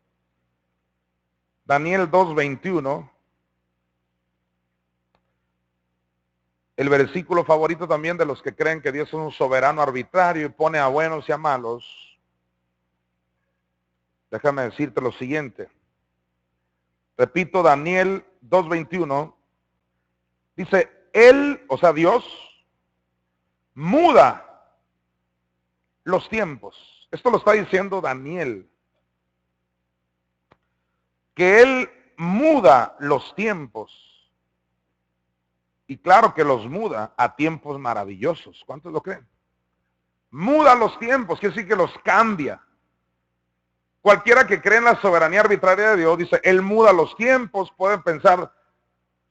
Daniel 2:21. El versículo favorito también de los que creen que Dios es un soberano arbitrario y pone a buenos y a malos. Déjame decirte lo siguiente. Repito, Daniel 2:21. Dice, Él, o sea, Dios, muda los tiempos. Esto lo está diciendo Daniel. Que Él muda los tiempos. Y claro que los muda a tiempos maravillosos. ¿Cuántos lo creen? Muda los tiempos, quiere decir que los cambia. Cualquiera que cree en la soberanía arbitraria de Dios, dice, Él muda los tiempos. Pueden pensar,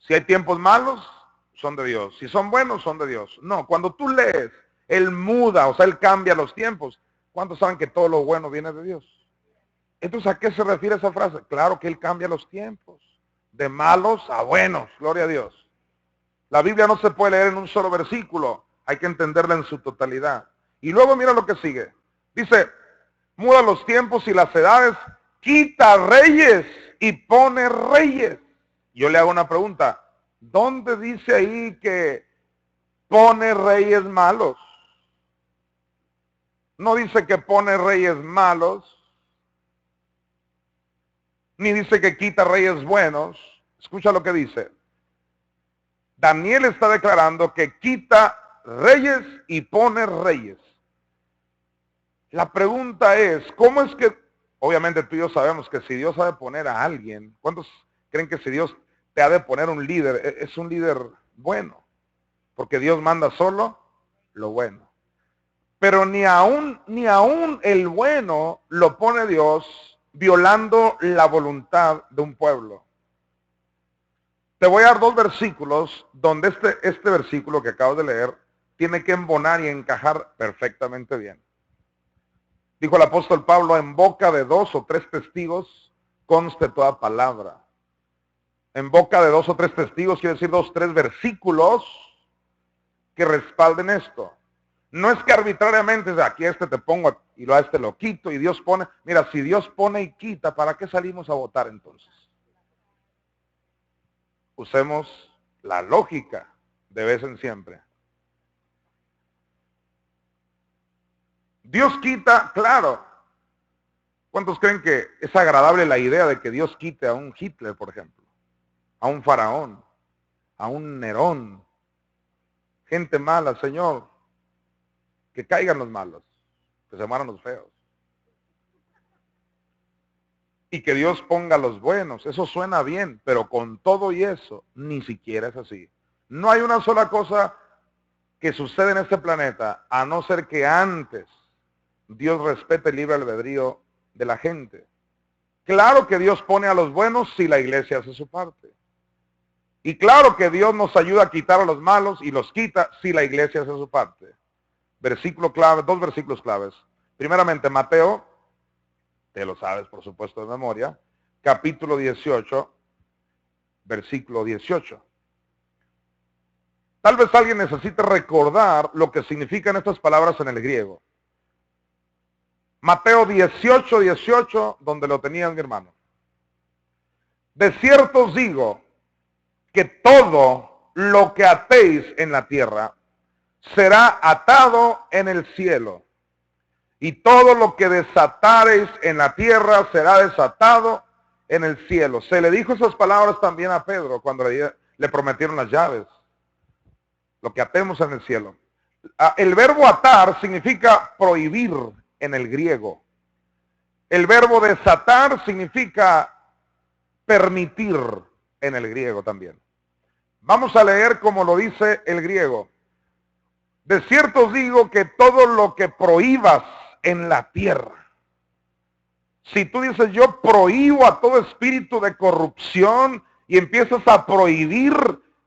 si hay tiempos malos, son de Dios. Si son buenos, son de Dios. No, cuando tú lees, Él muda, o sea, Él cambia los tiempos. ¿Cuántos saben que todo lo bueno viene de Dios? Entonces, ¿a qué se refiere esa frase? Claro que Él cambia los tiempos, de malos a buenos, gloria a Dios. La Biblia no se puede leer en un solo versículo, hay que entenderla en su totalidad. Y luego mira lo que sigue. Dice, muda los tiempos y las edades, quita reyes y pone reyes. Yo le hago una pregunta, ¿dónde dice ahí que pone reyes malos? No dice que pone reyes malos, ni dice que quita reyes buenos. Escucha lo que dice. Daniel está declarando que quita reyes y pone reyes. La pregunta es, ¿cómo es que, obviamente tú y yo sabemos que si Dios ha de poner a alguien, ¿cuántos creen que si Dios te ha de poner un líder, es un líder bueno? Porque Dios manda solo lo bueno. Pero ni aún el bueno lo pone Dios violando la voluntad de un pueblo. Te voy a dar dos versículos donde este versículo que acabo de leer tiene que embonar y encajar perfectamente bien. Dijo el apóstol Pablo, en boca de 2 o 3 testigos conste toda palabra. En boca de 2 o 3 testigos quiere decir 2 o 3 versículos que respalden esto. No es que arbitrariamente, aquí te pongo y a este lo quito y Dios pone. Mira, si Dios pone y quita, ¿para qué salimos a votar entonces? Usemos la lógica de vez en siempre. Dios quita, claro. ¿Cuántos creen que es agradable la idea de que Dios quite a un Hitler, por ejemplo? A un faraón, a un Nerón. Gente mala, Señor. Que caigan los malos, que se mueran los feos. Y que Dios ponga los buenos. Eso suena bien, pero con todo y eso, ni siquiera es así. No hay una sola cosa que sucede en este planeta, a no ser que antes Dios respete el libre albedrío de la gente. Claro que Dios pone a los buenos si la iglesia hace su parte. Y claro que Dios nos ayuda a quitar a los malos y los quita si la iglesia hace su parte. Versículo clave, 2 versículos claves. Primeramente, Mateo, te lo sabes por supuesto de memoria, capítulo 18, versículo 18. Tal vez alguien necesite recordar lo que significan estas palabras en el griego. Mateo 18, 18, donde lo tenían mi hermano. De cierto os digo que todo lo que atéis en la tierra será atado en el cielo. Y todo lo que desatareis en la tierra será desatado en el cielo. Se le dijo esas palabras también a Pedro cuando le prometieron las llaves. Lo que atemos en el cielo. El verbo atar significa prohibir en el griego. El verbo desatar significa permitir en el griego también. Vamos a leer como lo dice el griego. De cierto os digo que todo lo que prohíbas en la tierra. Si tú dices yo prohíbo a todo espíritu de corrupción y empiezas a prohibir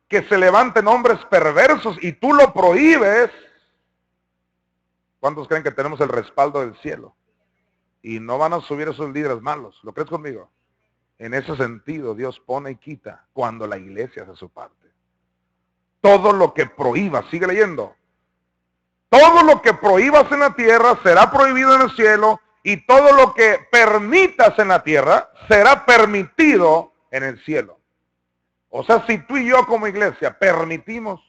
que se levanten hombres perversos y tú lo prohíbes, ¿cuántos creen que tenemos el respaldo del cielo? Y no van a subir esos líderes malos. ¿Lo crees conmigo? En ese sentido, Dios pone y quita cuando la iglesia hace su parte. Todo lo que prohíbas, sigue leyendo. Todo lo que prohíbas en la tierra será prohibido en el cielo y todo lo que permitas en la tierra será permitido en el cielo. O sea, si tú y yo como iglesia permitimos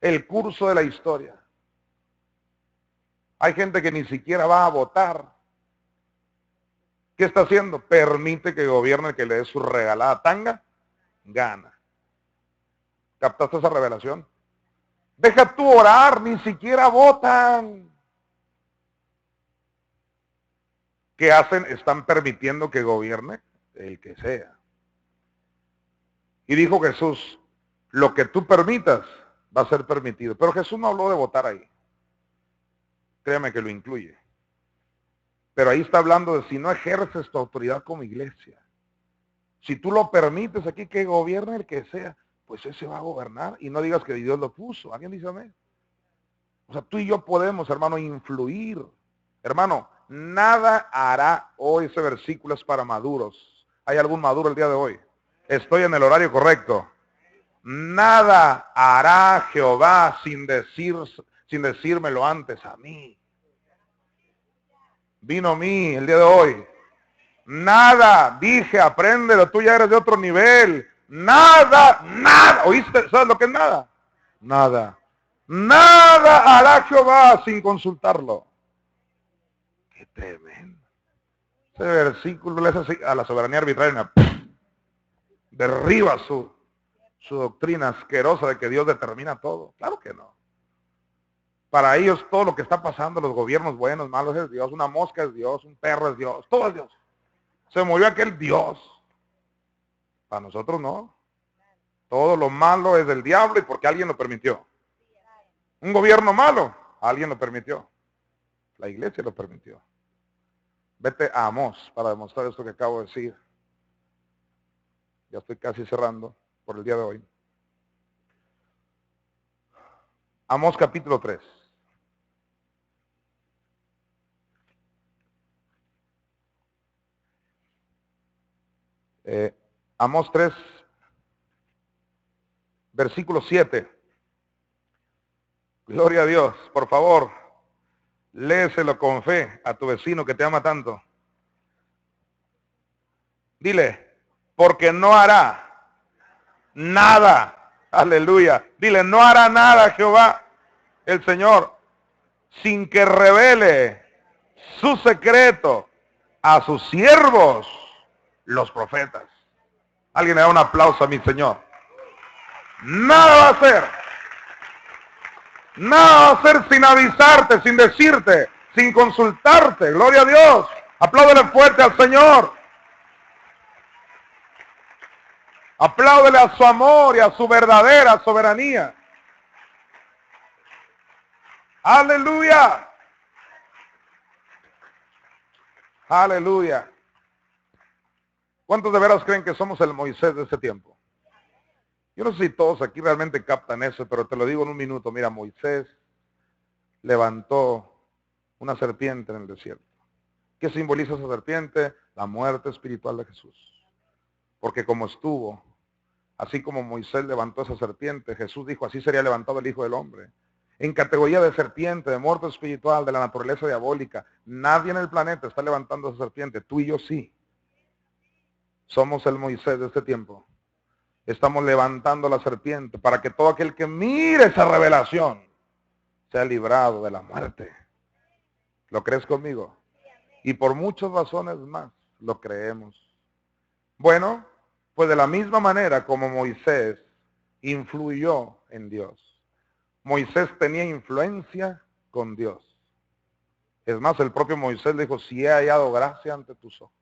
el curso de la historia, hay gente que ni siquiera va a votar. ¿Qué está haciendo? Permite que gobierne el que le dé su regalada tanga, gana. ¿Captaste esa revelación? Deja tú orar, ni siquiera votan. ¿Qué hacen? Están permitiendo que gobierne el que sea. Y dijo Jesús, lo que tú permitas va a ser permitido. Pero Jesús no habló de votar ahí. Créame que lo incluye. Pero ahí está hablando de si no ejerces tu autoridad como iglesia. Si tú lo permites aquí que gobierne el que sea, pues ese va a gobernar. Y no digas que Dios lo puso. ¿Alguien dice amén? O sea, tú y yo podemos, hermano, influir Hermano, nada hará hoy, ese versículo es para maduros. ¿Hay algún maduro el día de hoy? Estoy en el horario correcto. Nada hará Jehová sin decírmelo antes a mí. Vino a mí el día de hoy. Nada, dije, apréndelo, tú ya eres de otro nivel. Nada, nada. ¿Oíste? ¿Sabes lo que es nada? Nada. Nada hará Jehová sin consultarlo. Qué tremendo. Ese versículo le hace a la soberanía arbitraria. Derriba su doctrina asquerosa de que Dios determina todo. Claro que no. Para ellos todo lo que está pasando, los gobiernos buenos, malos es Dios, una mosca es Dios, un perro es Dios, todo es Dios. Se murió aquel Dios. Para nosotros no. Todo lo malo es del diablo y porque alguien lo permitió. Un gobierno malo, alguien lo permitió. La iglesia lo permitió. Vete a Amós para demostrar esto que acabo de decir. Ya estoy casi cerrando por el día de hoy. Amós capítulo 3. Amós 3, versículo 7. Gloria a Dios. Por favor, léeselo con fe a tu vecino que te ama tanto. Dile, porque no hará nada. Aleluya. Dile, no hará nada Jehová, el Señor, sin que revele su secreto a sus siervos, los profetas. Alguien le da un aplauso a mi Señor. Nada va a hacer. Nada va a hacer sin avisarte, sin decirte, sin consultarte. Gloria a Dios. Apláudele fuerte al Señor. Apláudele a su amor y a su verdadera soberanía. Aleluya. Aleluya. ¿Cuántos de veras creen que somos el Moisés de este tiempo? Yo no sé si todos aquí realmente captan eso, pero te lo digo en un minuto. Mira, Moisés levantó una serpiente en el desierto. ¿Qué simboliza esa serpiente? La muerte espiritual de Jesús. Porque como estuvo, así como Moisés levantó esa serpiente, Jesús dijo, así sería levantado el Hijo del Hombre. En categoría de serpiente, de muerte espiritual, de la naturaleza diabólica, nadie en el planeta está levantando esa serpiente. Tú y yo sí. Somos el Moisés de este tiempo. Estamos levantando la serpiente para que todo aquel que mire esa revelación sea librado de la muerte. ¿Lo crees conmigo? Y por muchas razones más lo creemos. Bueno, pues de la misma manera como Moisés influyó en Dios. Moisés tenía influencia con Dios. Es más, el propio Moisés le dijo, si he hallado gracia ante tus ojos.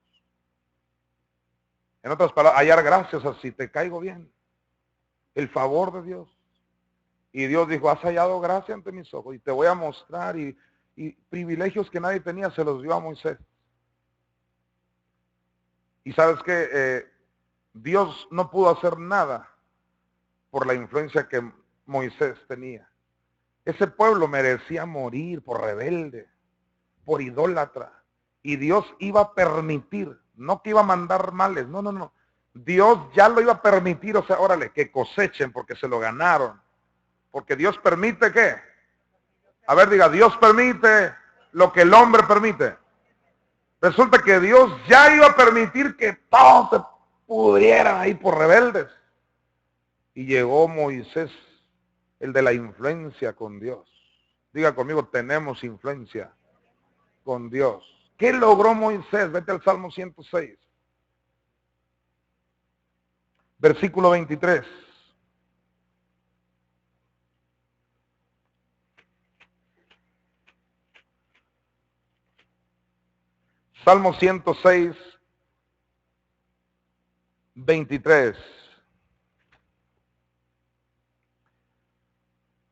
En otras palabras, hallar gracias así, te caigo bien. El favor de Dios. Y Dios dijo, has hallado gracia ante mis ojos y te voy a mostrar y privilegios que nadie tenía se los dio a Moisés. Y sabes que Dios no pudo hacer nada por la influencia que Moisés tenía. Ese pueblo merecía morir por rebelde, por idólatra. Y Dios iba a permitir, no que iba a mandar males, no. Dios ya lo iba a permitir, o sea, órale, que cosechen porque se lo ganaron. Porque Dios permite ¿qué? A ver, diga, Dios permite lo que el hombre permite. Resulta que Dios ya iba a permitir que todos se pudrieran ahí por rebeldes. Y llegó Moisés, el de la influencia con Dios. Diga conmigo, tenemos influencia con Dios. ¿Qué logró Moisés? Vete al Salmo 106. Versículo 23. Salmo 106, 23.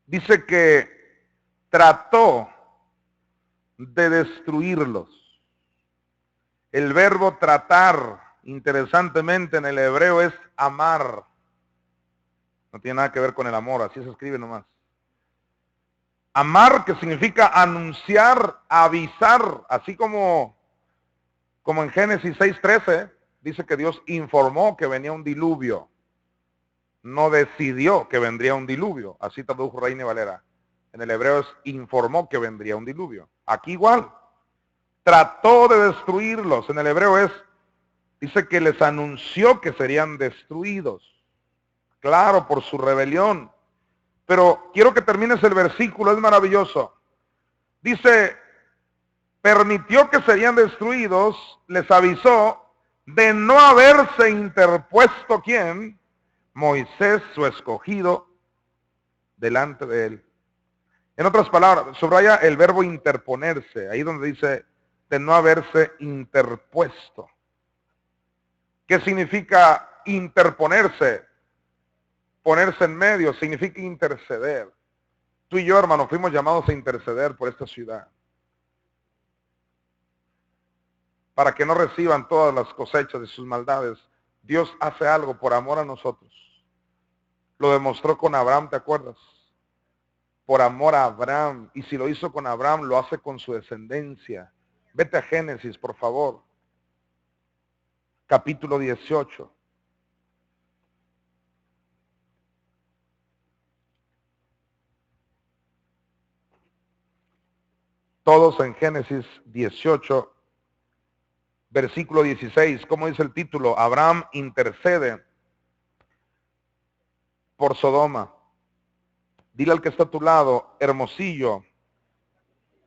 Dice que trató de destruirlos. El verbo tratar, interesantemente en el hebreo, es amar. No tiene nada que ver con el amor, así se escribe nomás. Amar, que significa anunciar, avisar, así como en Génesis 6:13, dice que Dios informó que venía un diluvio. No decidió que vendría un diluvio. Así tradujo Reina Valera. En el hebreo es informó que vendría un diluvio. Aquí igual. Trató de destruirlos. En el hebreo dice que les anunció que serían destruidos. Claro, por su rebelión. Pero quiero que termines el versículo, es maravilloso. Dice, permitió que serían destruidos, les avisó de no haberse interpuesto, ¿quién? Moisés, su escogido, delante de él. En otras palabras, subraya el verbo interponerse, ahí donde dice de no haberse interpuesto. ¿Qué significa interponerse? Ponerse en medio, significa interceder. Tú y yo, hermano, fuimos llamados a interceder por esta ciudad, para que no reciban todas las cosechas de sus maldades. Dios hace algo por amor a nosotros. Lo demostró con Abraham, ¿te acuerdas? Por amor a Abraham. Y si lo hizo con Abraham, lo hace con su descendencia. Vete a Génesis, por favor. Capítulo 18. Todos en Génesis 18, versículo 16. ¿Cómo dice el título? Abraham intercede por Sodoma. Dile al que está a tu lado, Hermosillo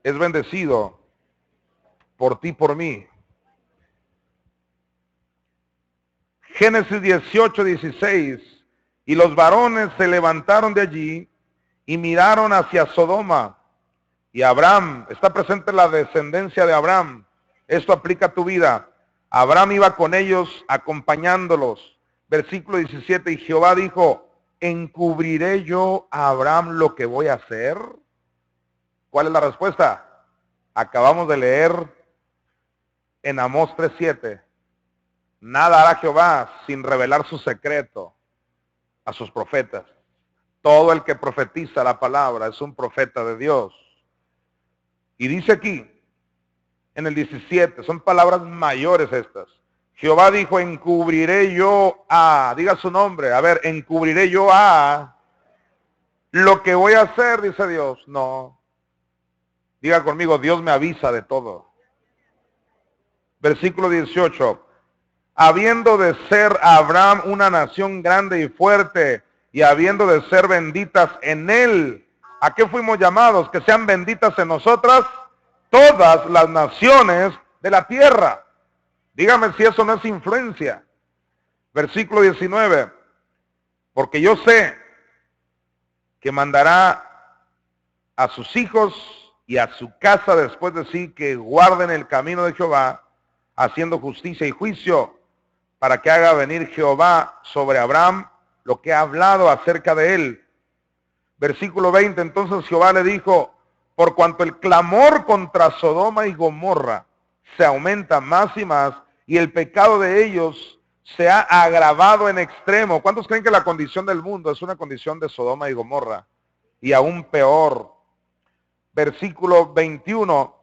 es bendecido por ti, por mí. Génesis 18, 16. Y los varones se levantaron de allí y miraron hacia Sodoma. Y Abraham, está presente la descendencia de Abraham. Esto aplica a tu vida. Abraham iba con ellos acompañándolos. Versículo 17. Y Jehová dijo, ¿encubriré yo a Abraham lo que voy a hacer? ¿Cuál es la respuesta? Acabamos de leer en Amós 3:7. Nada hará Jehová sin revelar su secreto a sus profetas. Todo el que profetiza la palabra es un profeta de Dios. Y dice aquí, en el 17, son palabras mayores estas. Jehová dijo, encubriré yo a, diga su nombre, a ver, encubriré yo a lo que voy a hacer, dice Dios. No. Diga conmigo, Dios me avisa de todo. Versículo 18. Habiendo de ser Abraham una nación grande y fuerte, y habiendo de ser benditas en él. ¿A qué fuimos llamados? Que sean benditas en nosotras todas las naciones de la tierra. Dígame si eso no es influencia. Versículo 19. Porque yo sé que mandará a sus hijos y a su casa después de sí que guarden el camino de Jehová, haciendo justicia y juicio, para que haga venir Jehová sobre Abraham lo que ha hablado acerca de él. Versículo 20, entonces Jehová le dijo, por cuanto el clamor contra Sodoma y Gomorra se aumenta más y más, y el pecado de ellos se ha agravado en extremo. ¿Cuántos creen que la condición del mundo es una condición de Sodoma y Gomorra? Y aún peor. Versículo 21,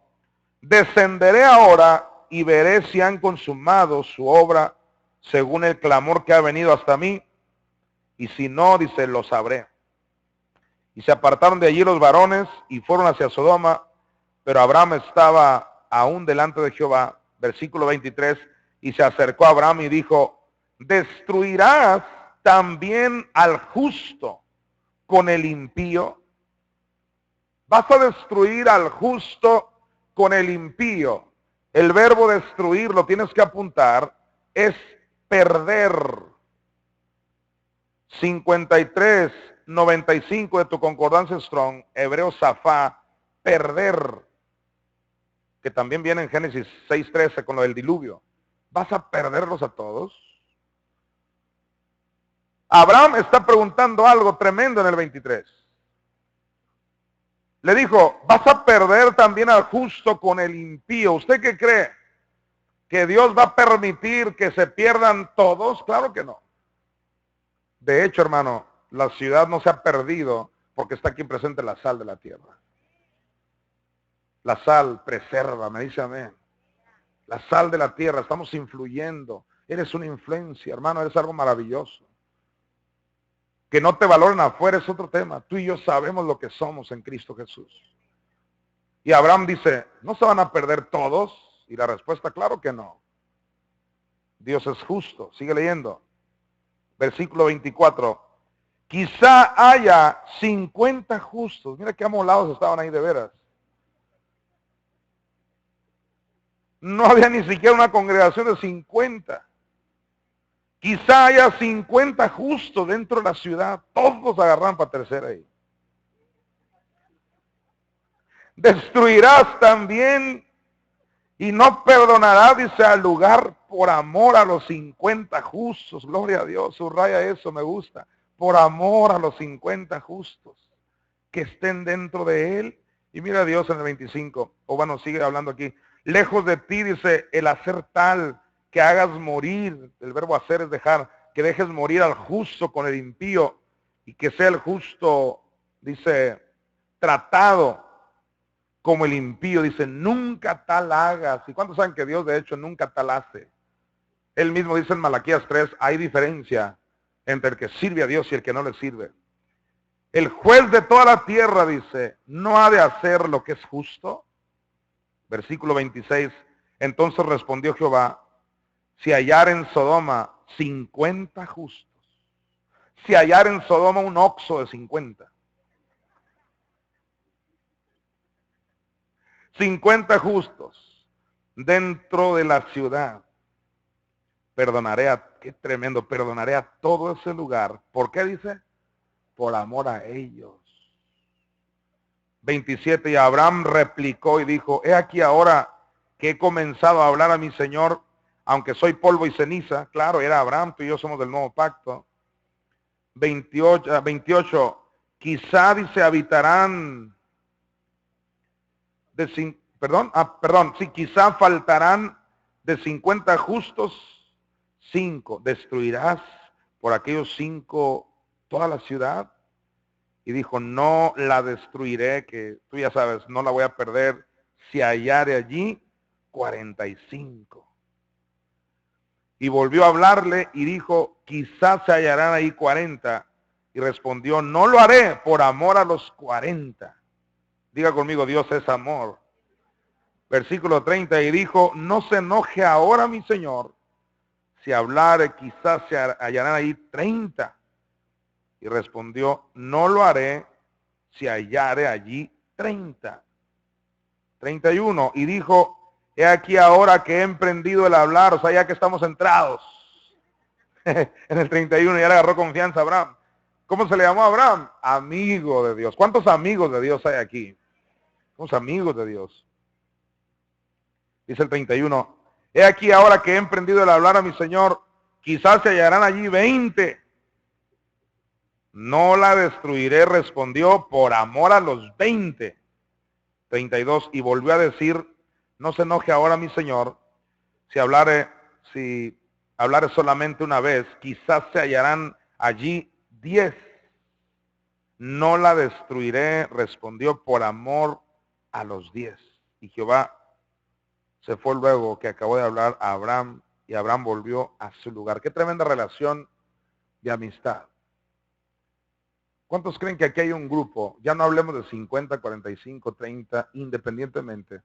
descenderé ahora y veré si han consumado su obra según el clamor que ha venido hasta mí, y si no, dice, lo sabré. Y se apartaron de allí los varones y fueron hacia Sodoma, pero Abraham estaba aún delante de Jehová. Versículo 23, y se acercó a Abraham y dijo, ¿destruirás también al justo con el impío? ¿Vas a destruir al justo con el impío? El verbo destruir, lo tienes que apuntar, es perder. 53:95 de tu concordancia Strong, hebreo Safá, perder, que también viene en Génesis 6:13 con lo del diluvio. ¿Vas a perderlos a todos? Abraham está preguntando algo tremendo en el 23. Le dijo, ¿vas a perder también al justo con el impío? ¿Usted qué cree? ¿Que Dios va a permitir que se pierdan todos? Claro que no. De hecho, hermano, la ciudad no se ha perdido porque está aquí presente la sal de la tierra. La sal preserva, me dice amén. La sal de la tierra, estamos influyendo. Eres una influencia, hermano, eres algo maravilloso. Que no te valoren afuera es otro tema. Tú y yo sabemos lo que somos en Cristo Jesús. Y Abraham dice, ¿no se van a perder todos? Y la respuesta, claro que no. Dios es justo. Sigue leyendo. Versículo 24. Quizá haya 50 justos. Mira qué amolados estaban ahí de veras. No había ni siquiera una congregación de 50. Quizá haya 50 justos dentro de la ciudad. Todos agarran para tercera ahí. Destruirás también y no perdonarás, dice, al lugar por amor a los 50 justos. Gloria a Dios, subraya eso, me gusta. Por amor a los 50 justos que estén dentro de él. Y mira a Dios en el 25, o bueno, sigue hablando aquí. Lejos de ti, dice, el hacer tal que hagas morir, el verbo hacer es dejar, que dejes morir al justo con el impío y que sea el justo, dice, tratado como el impío. Dice, nunca tal hagas. ¿Y cuántos saben que Dios de hecho nunca tal hace? Él mismo dice en Malaquías 3, hay diferencia entre el que sirve a Dios y el que no le sirve. El juez de toda la tierra, dice, no ha de hacer lo que es justo. Versículo 26, entonces respondió Jehová, si hallar en Sodoma 50 justos, si hallar en Sodoma un oxo de 50 justos dentro de la ciudad, perdonaré qué tremendo, perdonaré a todo ese lugar. ¿Por qué dice? Por amor a ellos. 27, y Abraham replicó y dijo, he aquí ahora que he comenzado a hablar a mi Señor, aunque soy polvo y ceniza. Claro, era Abraham, tú y yo somos del nuevo pacto. 28, quizá, dice, habitarán sí, quizá faltarán de 50 justos 5. ¿Destruirás por aquellos 5 toda la ciudad? Y dijo, no la destruiré, que tú ya sabes, no la voy a perder, si hallare allí 45. Y volvió a hablarle y dijo, quizás se hallarán ahí 40. Y respondió, no lo haré por amor a los 40. Diga conmigo, Dios es amor. Versículo 30, y dijo, no se enoje ahora mi Señor, si hablare quizás se hallarán ahí 30. Y respondió, no lo haré si hallare allí 30. 31, y dijo, he aquí ahora que he emprendido el hablar, o sea, ya que estamos entrados. En el 31 ya le agarró confianza a Abraham. ¿Cómo se le llamó a Abraham? Amigo de Dios. ¿Cuántos amigos de Dios hay aquí? Somos amigos de Dios. Dice el 31, he aquí ahora que he emprendido el hablar a mi Señor, quizás se hallarán allí 20. No la destruiré, respondió, por amor a los 20. 32, y volvió a decir, no se enoje ahora mi Señor, si hablare solamente una vez, quizás se hallarán allí 10. No la destruiré, respondió, por amor a los 10. Y Jehová se fue luego que acabó de hablar a Abraham, y Abraham volvió a su lugar. Qué tremenda relación de amistad. ¿Cuántos creen que aquí hay un grupo? Ya no hablemos de 50, 45, 30, independientemente.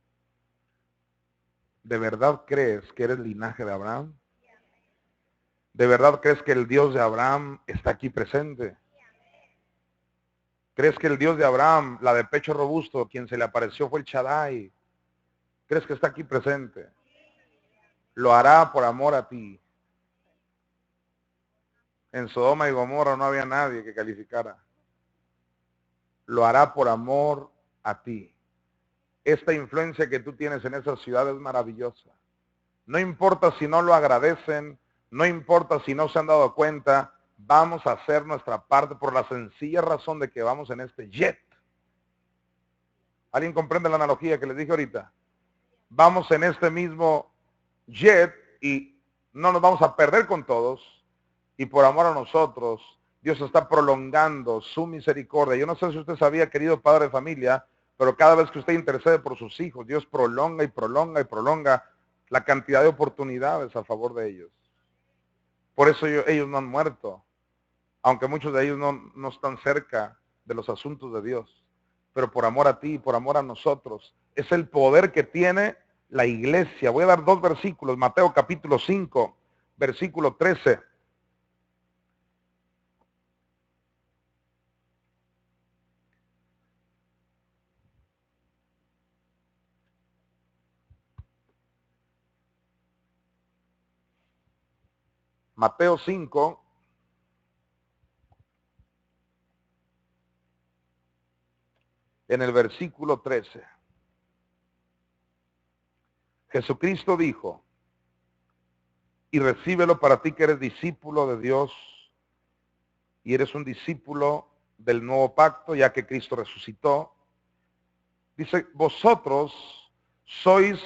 ¿De verdad crees que eres linaje de Abraham? ¿De verdad crees que el Dios de Abraham está aquí presente? ¿Crees que el Dios de Abraham, la de pecho robusto, quien se le apareció fue el Shaddai? ¿Crees que está aquí presente? Lo hará por amor a ti. En Sodoma y Gomorra no había nadie que calificara. Lo hará por amor a ti. Esta influencia que tú tienes en esa ciudad es maravillosa. No importa si no lo agradecen, no importa si no se han dado cuenta, vamos a hacer nuestra parte por la sencilla razón de que vamos en este jet. ¿Alguien comprende la analogía que les dije ahorita? Vamos en este mismo jet y no nos vamos a perder con todos, y por amor a nosotros, Dios está prolongando su misericordia. Yo no sé si usted sabía, querido padre de familia, Pero cada vez que usted intercede por sus hijos, Dios prolonga y prolonga y prolonga la cantidad de oportunidades a favor de ellos. Por eso ellos no han muerto, aunque muchos de ellos no están cerca de los asuntos de Dios. Pero por amor a ti, por amor a nosotros, es el poder que tiene la iglesia. Voy a dar 2 versículos, Mateo capítulo 5, versículo 13. Mateo 5, en el versículo 13. Jesucristo dijo, y recíbelo para ti que eres discípulo de Dios y eres un discípulo del nuevo pacto, ya que Cristo resucitó. Dice, vosotros sois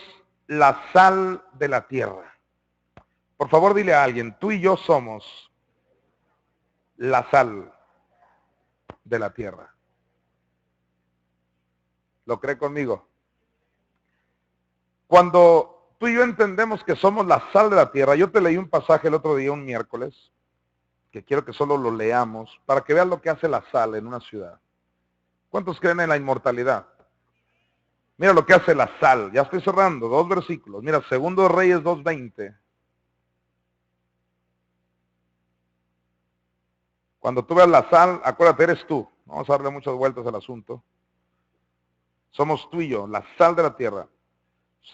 la sal de la tierra. Por favor, dile a alguien, tú y yo somos la sal de la tierra. ¿Lo cree conmigo? Cuando tú y yo entendemos que somos la sal de la tierra, yo te leí un pasaje el otro día, un miércoles, que quiero que solo lo leamos, para que vean lo que hace la sal en una ciudad. ¿Cuántos creen en la inmortalidad? Mira lo que hace la sal. Ya estoy cerrando, 2 versículos. Mira, 2 Reyes 2:20. Cuando tú veas la sal, acuérdate, eres tú. Vamos a darle muchas vueltas al asunto. Somos tú y yo, la sal de la tierra.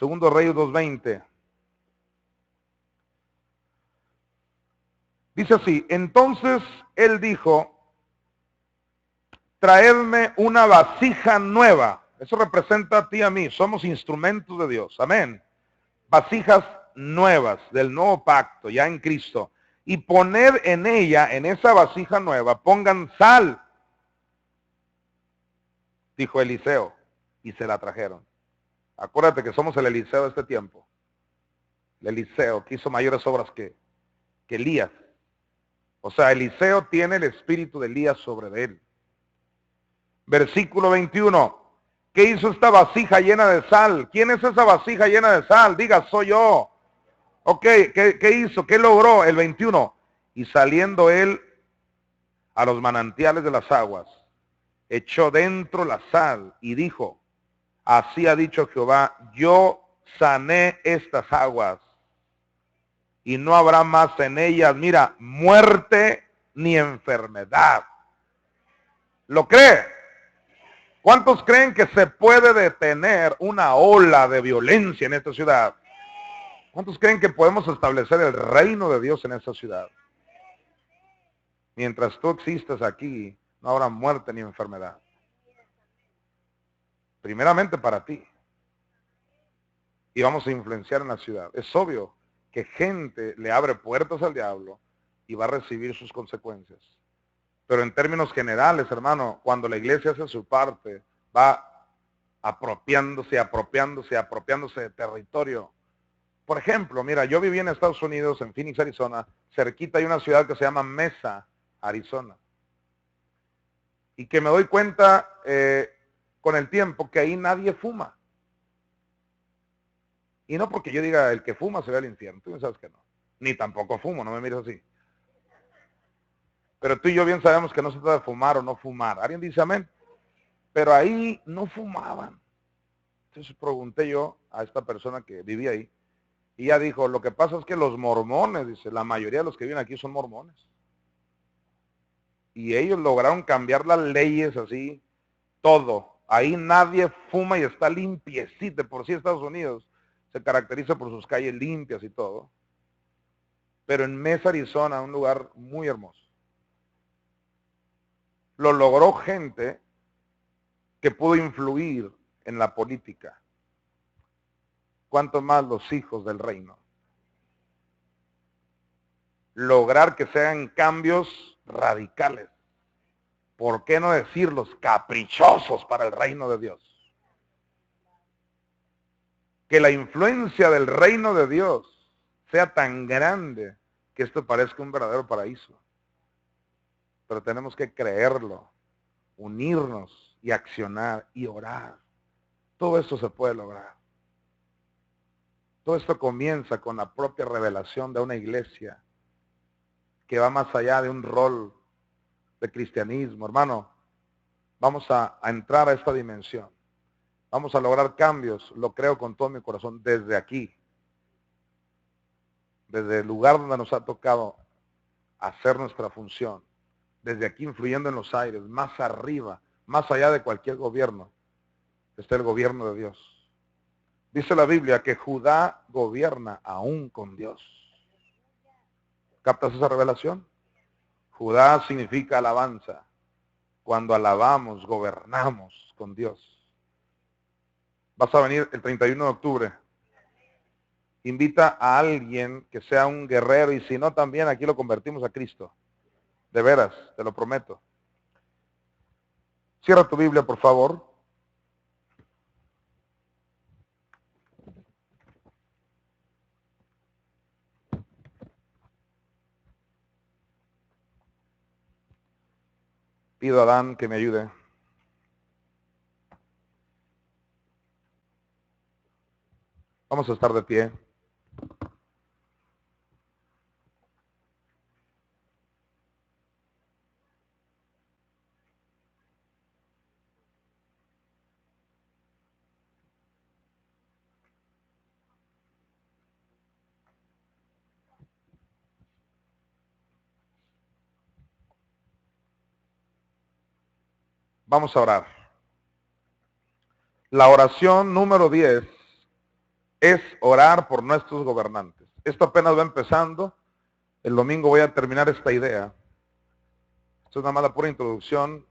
2 Reyes 2:20. Dice así, entonces él dijo, traedme una vasija nueva. Eso representa a ti y a mí. Somos instrumentos de Dios. Amén. Vasijas nuevas del nuevo pacto, ya en Cristo. Y poner en ella, en esa vasija nueva, pongan sal, dijo Eliseo, y se la trajeron. Acuérdate que somos el Eliseo de este tiempo. El Eliseo que hizo mayores obras que Elías. O sea, Eliseo tiene el espíritu de Elías sobre él. Versículo 21. ¿Qué hizo esta vasija llena de sal? ¿Quién es esa vasija llena de sal? Diga, soy yo. Ok, ¿qué hizo? ¿Qué logró? El 21. Y saliendo él a los manantiales de las aguas, echó dentro la sal y dijo, así ha dicho Jehová, yo sané estas aguas y no habrá más en ellas, mira, muerte ni enfermedad. ¿Lo cree? ¿Cuántos creen que se puede detener una ola de violencia en esta ciudad? ¿Cuántos creen que podemos establecer el reino de Dios en esta ciudad? Mientras tú existas aquí, no habrá muerte ni enfermedad. Primeramente para ti. Y vamos a influenciar en la ciudad. Es obvio que gente le abre puertas al diablo y va a recibir sus consecuencias. Pero en términos generales, hermano, cuando la iglesia hace su parte, va apropiándose de territorio. Por ejemplo, mira, yo viví en Estados Unidos, en Phoenix, Arizona, cerquita hay una ciudad que se llama Mesa, Arizona. Y que me doy cuenta con el tiempo que ahí nadie fuma. Y no porque yo diga el que fuma se va al infierno, tú sabes que no. Ni tampoco fumo, no me mires así. Pero tú y yo bien sabemos que no se trata de fumar o no fumar. ¿Alguien dice amén? Pero ahí no fumaban. Entonces pregunté yo a esta persona que vivía ahí. Y ella dijo, lo que pasa es que los mormones, dice, la mayoría de los que viven aquí son mormones. Y ellos lograron cambiar las leyes así, todo. Ahí nadie fuma y está limpiecito. Por sí Estados Unidos se caracteriza por sus calles limpias y todo. Pero en Mesa, Arizona, un lugar muy hermoso. Lo logró gente que pudo influir en la política. ¿Cuánto más los hijos del reino? Lograr que se hagan cambios radicales. ¿Por qué no decirlos caprichosos para el reino de Dios? Que la influencia del reino de Dios sea tan grande que esto parezca un verdadero paraíso. Pero tenemos que creerlo, unirnos y accionar y orar. Todo esto se puede lograr. Todo esto comienza con la propia revelación de una iglesia que va más allá de un rol de cristianismo. Hermano, vamos a entrar a esta dimensión. Vamos a lograr cambios, lo creo con todo mi corazón, desde aquí. Desde el lugar donde nos ha tocado hacer nuestra función. Desde aquí influyendo en los aires, más arriba, más allá de cualquier gobierno, está el gobierno de Dios. Dice la Biblia que Judá gobierna aún con Dios. ¿Captas esa revelación? Judá significa alabanza. Cuando alabamos, gobernamos con Dios. Vas a venir el 31 de octubre. Invita a alguien que sea un guerrero y si no también aquí lo convertimos a Cristo. De veras, te lo prometo. Cierra tu Biblia, por favor. Pido a Adán que me ayude. Vamos a estar de pie. Vamos a orar. La oración número 10 es orar por nuestros gobernantes. Esto apenas va empezando. El domingo voy a terminar esta idea. Esto es nada más la pura introducción.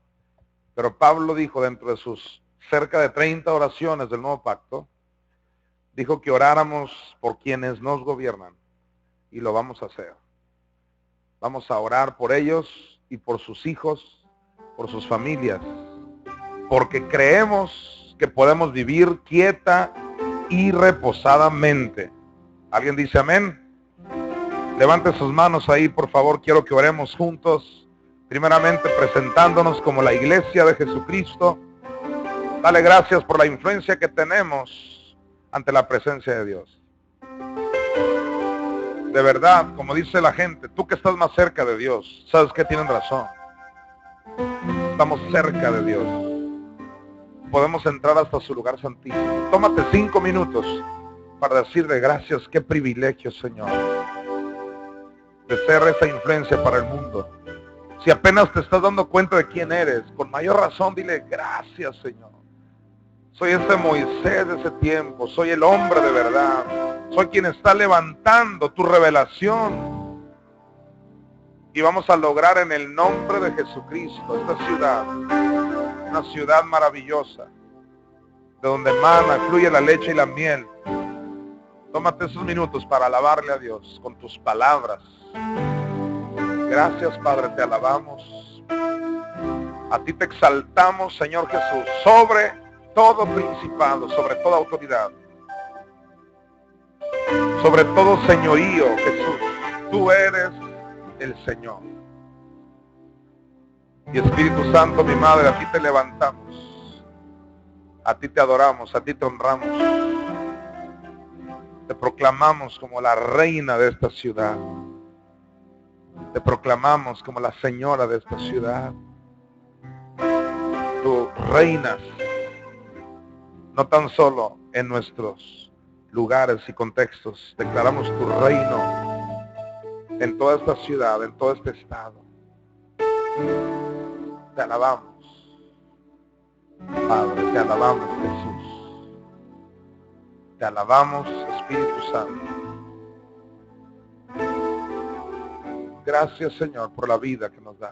Pero Pablo dijo dentro de sus cerca de 30 oraciones del Nuevo Pacto, dijo que oráramos por quienes nos gobiernan. Y lo vamos a hacer. Vamos a orar por ellos y por sus hijos, por sus familias. Porque creemos que podemos vivir quieta y reposadamente. ¿Alguien dice amén? Levante sus manos ahí, por favor. Quiero que oremos juntos. Primeramente presentándonos como la iglesia de Jesucristo. Dale gracias por la influencia que tenemos ante la presencia de Dios. De verdad, como dice la gente, tú que estás más cerca de Dios, sabes que tienen razón. Estamos cerca de Dios. Podemos entrar hasta su lugar santísimo. Tómate 5 minutos para decirle gracias, qué privilegio, Señor, de ser esa influencia para el mundo. Si apenas te estás dando cuenta de quién eres, con mayor razón dile gracias, Señor. Soy ese Moisés de ese tiempo, soy el hombre de verdad, soy quien está levantando tu revelación. Y vamos a lograr en el nombre de Jesucristo esta ciudad, una ciudad maravillosa, de donde emana, fluye la leche y la miel. Tómate esos minutos para alabarle a Dios con tus palabras. Gracias, Padre, te alabamos. A ti te exaltamos, Señor Jesús, sobre todo principado, sobre toda autoridad, sobre todo señorío, Jesús. Tú eres el Señor. Y Espíritu Santo, mi Madre, a ti te levantamos. A ti te adoramos, a ti te honramos. Te proclamamos como la reina de esta ciudad. Te proclamamos como la señora de esta ciudad. Tú reinas, no tan solo en nuestros lugares y contextos. Declaramos tu reino en toda esta ciudad, en todo este estado. Te alabamos, Padre, te alabamos, Jesús. Te alabamos, Espíritu Santo. Gracias, Señor, por la vida que nos das.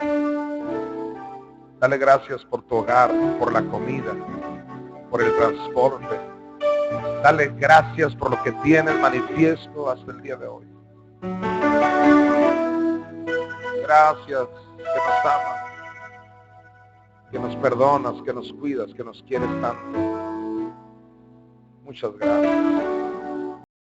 Dale gracias por tu hogar, por la comida, por el transporte. Dale gracias por lo que tienes manifiesto hasta el día de hoy. Gracias que nos amas, que nos perdonas, que nos cuidas, que nos quieres tanto. Muchas gracias.